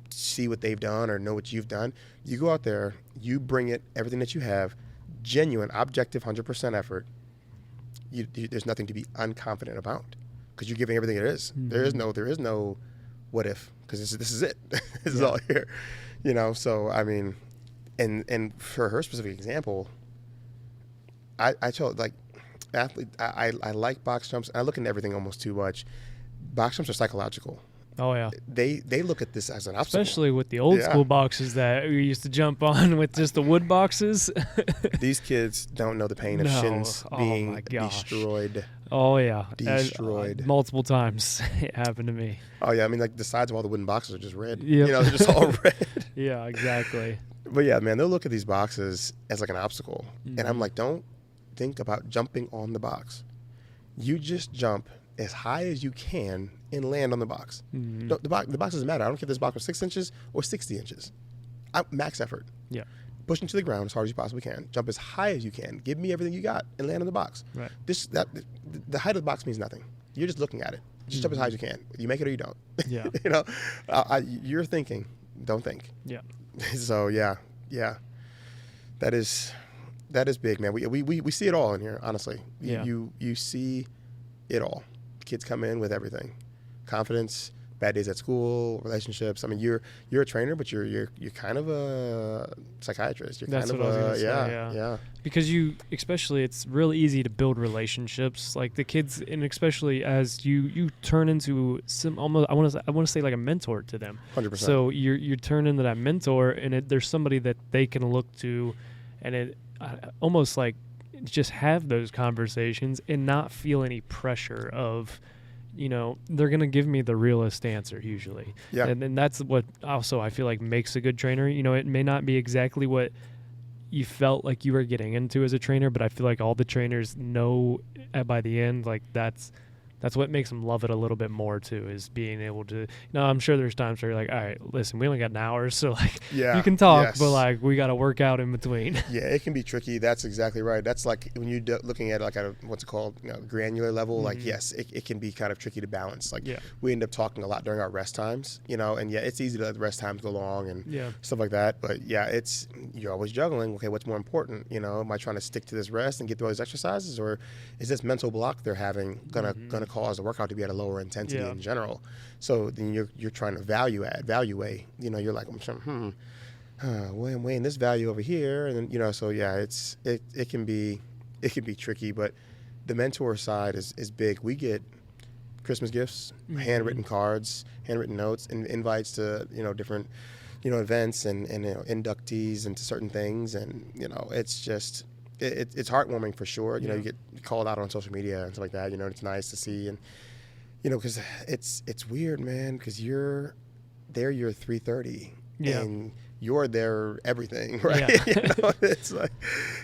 see what they've done or know what you've done. You go out there, you bring it, everything that you have, genuine, objective, 100% effort, there's nothing to be unconfident about because you're giving everything it is. Mm-hmm. There is no what if, because this is it. This is Yeah. all here, So I mean, and for her specific example, I told like athlete, I like box jumps. I look into everything almost too much. Box jumps are psychological. Oh yeah. They look at this as an obstacle. Especially with the old school boxes that we used to jump on with just the wood boxes. These kids don't know the pain of No. shins Oh being my gosh. destroyed. Oh yeah. Destroyed. Multiple times it happened to me. Oh yeah, I mean like the sides of all the wooden boxes are just red. Yep. They're just all red. Yeah, exactly. But yeah, man, they'll look at these boxes as like an obstacle, and I'm Mhm. like, don't think about jumping on the box. You just jump as high as you can and land on the box. Mhm. The box doesn't matter. I don't care if this box was 6 inches or 60 inches. Max effort. Yeah. Push into the ground as hard as you possibly can. Jump as high as you can. Give me everything you got and land on the box. Right. The height of the box means nothing. You're just looking at it. Just jump as high as you can. You make it or you don't. Yeah. You're thinking. Don't think. Yeah. So yeah. That is big, man. We see it all in here, honestly. Yeah. You see it all. Kids come in with everything. Confidence, bad days at school, relationships. I mean, you're a trainer, but you're kind of a psychiatrist. You're That's kind what of I was gonna say, yeah. yeah. Because especially it's real easy to build relationships, like the kids, and especially as you turn into some almost I want to say like a mentor to them. 100%. So you turn into that mentor, and there's somebody that they can look to, and it almost like just have those conversations and not feel any pressure of, they're going to give me the realest answer usually. Yeah. And then that's what also I feel like makes a good trainer. It may not be exactly what you felt like you were getting into as a trainer, but I feel like all the trainers know by the end, like that's what makes them love it a little bit more too, is being able to, I'm sure there's times where you're like, all right, listen, we only got an hour, so like you can talk, yes. but like we got to work out in between. Yeah, it can be tricky. That's exactly right. That's like when you're looking at it like at a, what's it called, granular level. Mm-hmm. Like, yes, it can be kind of tricky to balance. Like, Yeah. we end up talking a lot during our rest times, and yeah, it's easy to let the rest times go long and Yeah. stuff like that. But yeah, you're always juggling. Okay, what's more important? Am I trying to stick to this rest and get through all these exercises, or is this mental block they're having gonna cause the workout to be at a lower intensity in general? So then you're trying to value weigh. You're like, I'm weighing this value over here, and then so yeah, it can be tricky, but the mentor side is big. We get Christmas gifts, handwritten cards, handwritten notes, and invites to different events and inductees into certain things, and it's just it's heartwarming for sure. You get called out on social media and stuff like that. It's nice to see, and because it's weird, man, because you're there, you're 3:30, and you're there everything, right? Yeah. It's like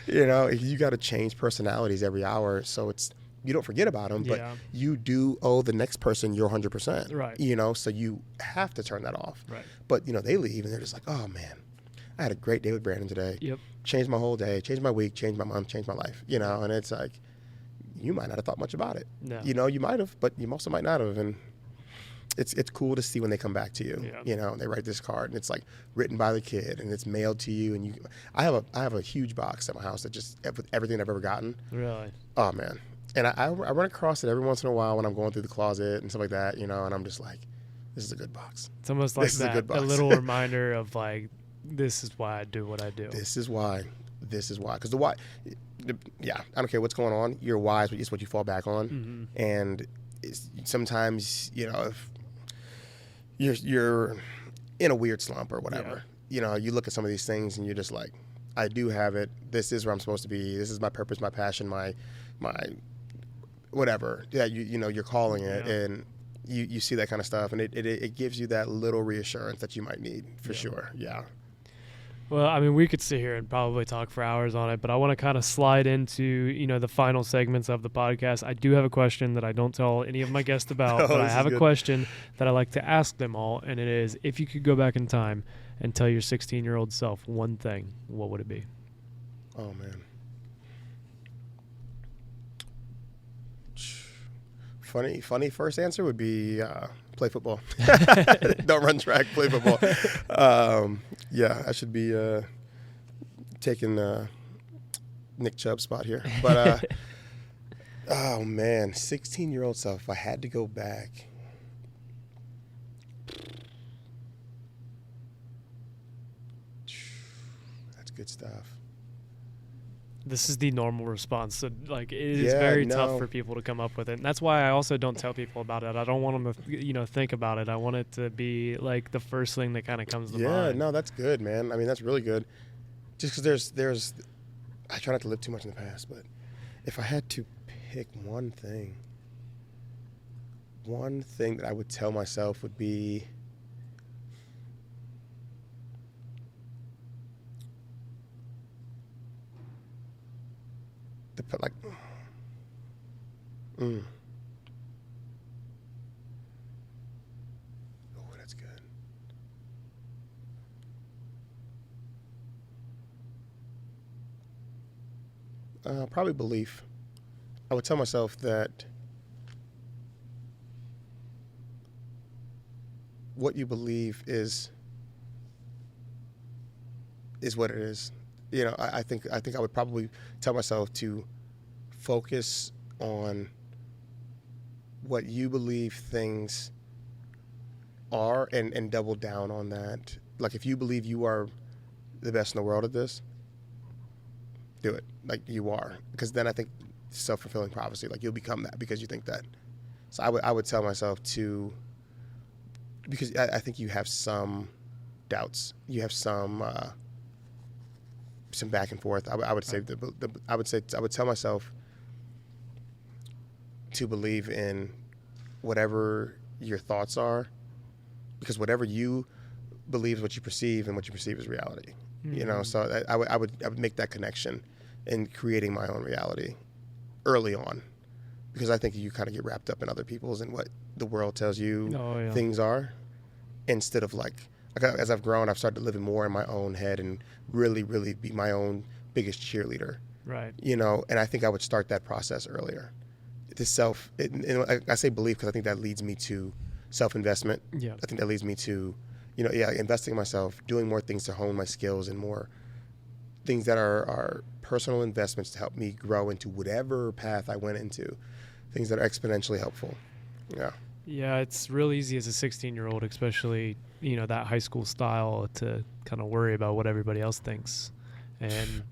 you got to change personalities every hour, so you don't forget about them, but you do owe the next person your 100%, right? So you have to turn that off, Right? But they leave and they're just like, oh man, I had a great day with Brandon today. Yep. Changed my whole day, changed my week, changed my month, changed my life. And it's like, you might not have thought much about it. No. You might have, but you also might not have. And it's cool to see when they come back to you. Yeah. And they write this card, and it's like written by the kid, and it's mailed to you. And I have a huge box at my house that just with everything I've ever gotten. Really? Oh man. And I run across it every once in a while when I'm going through the closet and stuff like that. And I'm just like, this is a good box. It's almost like This is a good box. a little reminder of like, this is why I do what I do. This is why. Because the why, I don't care what's going on. Your why is what you fall back on. Mm-hmm. And sometimes, if you're in a weird slump or whatever, you look at some of these things and you're just like, I do have it. This is where I'm supposed to be. This is my purpose, my passion, my whatever. Yeah, you're calling it, and you see that kind of stuff, and it gives you that little reassurance that you might need for sure. Yeah. Well, I mean, we could sit here and probably talk for hours on it, but I want to kind of slide into, the final segments of the podcast. I do have a question that I don't tell any of my guests about, but I have a question that I like to ask them all, and it is, if you could go back in time and tell your 16-year-old self one thing, what would it be? Oh, man. Funny first answer would be play football. Don't run track, play football. I should be taking Nick Chubb spot here. But, oh, man, 16-year-old self, if I had to go back. That's good stuff. This is the normal response. So, like, it is very tough for people to come up with it. And that's why I also don't tell people about it. I don't want them to, think about it. I want it to be, like, the first thing that kind of comes to mind. Yeah, no, that's good, man. I mean, that's really good. Just because there's I try not to live too much in the past, but if I had to pick one thing that I would tell myself would be oh, that's good. Probably belief. I would tell myself that what you believe is what it is. I think I would probably tell myself to focus on what you believe things are and double down on that. Like, if you believe you are the best in the world at this, do it like you are, because then I think self-fulfilling prophecy, like, you'll become that because you think that. So I would tell myself to, because I think you have some doubts, you have some back and forth. I would say I would tell myself to believe in whatever your thoughts are, because whatever you believe is what you perceive, and what you perceive is reality. Mm-hmm. So I would make that connection in creating my own reality early on, because I think you kind of get wrapped up in other people's and what the world tells you things are, instead of as I've grown, I've started living more in my own head and really, really be my own biggest cheerleader. Right. And I think I would start that process earlier. I say belief because I think that leads me to self-investment. Yeah. I think that leads me to, investing in myself, doing more things to hone my skills, and more things that are personal investments to help me grow into whatever path I went into, things that are exponentially helpful. Yeah. Yeah, it's real easy as a 16-year-old, especially, that high school style, to kind of worry about what everybody else thinks and,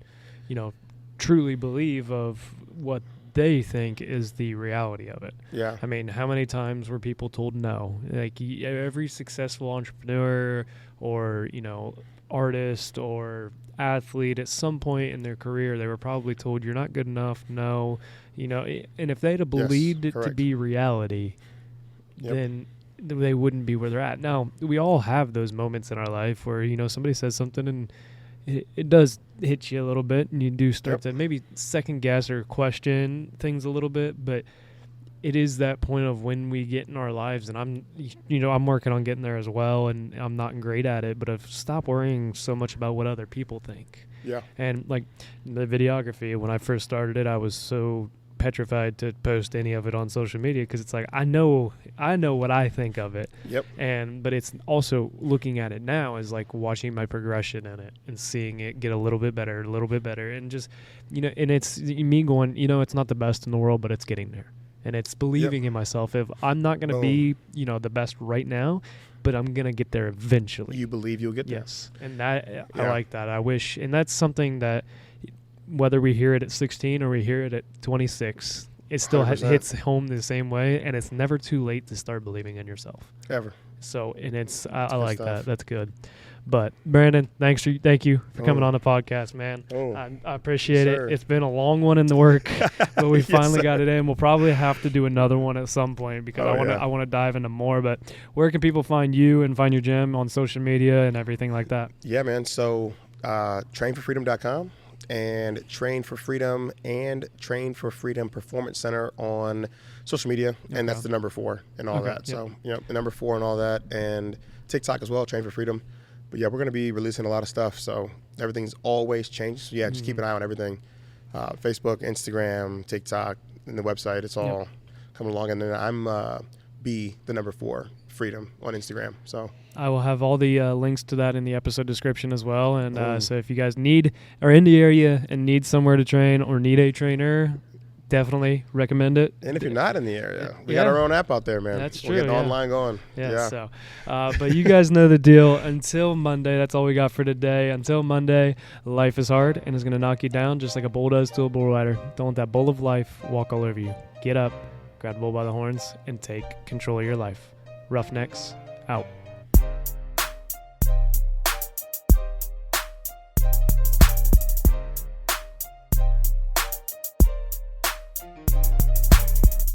truly believe of what they think is the reality of it. Yeah. I mean, how many times were people told no? Like, every successful entrepreneur or, artist or athlete, at some point in their career, they were probably told, you're not good enough, no. And if they'd have believed it to be reality, then they wouldn't be where they're at. Now, we all have those moments in our life where, somebody says something and it does hit you a little bit, and you do start to maybe second guess or question things a little bit, but it is that point of when we get in our lives, and I'm working on getting there as well, and I'm not great at it, but I've stopped worrying so much about what other people think. Yeah. And like the videography, when I first started it, I was so petrified to post any of it on social media, because it's like I know what I think of it. Yep. But it's also looking at it now is like watching my progression in it and seeing it get a little bit better, and just and it's me going, it's not the best in the world, but it's getting there, and it's believing in myself. If I'm not going to be the best right now, but I'm going to get there eventually. You believe you'll get there. Yes, and that I like that. I wish, and that's something that, whether we hear it at 16 or we hear it at 26, it still hits home the same way, and it's never too late to start believing in yourself. Ever. So, and I like that. That's good. But Brandon, thank you for coming on the podcast, man. I appreciate it. It's been a long one in the work, but we finally got it in. We'll probably have to do another one at some point, because I want to dive into more. But where can people find you and find your gym on social media and everything like that? Yeah, man. So trainforfreedom.com. and Train for Freedom and Train for Freedom Performance Center on social media, and that's the number 4 and all that. So, the number 4 and all that, and TikTok as well, Train for Freedom. But yeah, we're going to be releasing a lot of stuff, so everything's always changed. So yeah, just keep an eye on everything. Facebook, Instagram, TikTok, and the website, it's all coming along. And then I'm the number 4, freedom on Instagram. So I will have all the links to that in the episode description as well. And so if you guys are in the area and need somewhere to train or need a trainer, definitely recommend it. And if you're not in the area, we Yeah. got our own app out there, man. That's We're true, getting yeah. online going. Yeah. So, but you guys know the deal. Until Monday, that's all we got for today. Until Monday, life is hard and is going to knock you down just like a bull does to a bull rider. Don't let that bull of life walk all over you. Get up, grab the bull by the horns, and take control of your life. Roughnecks out.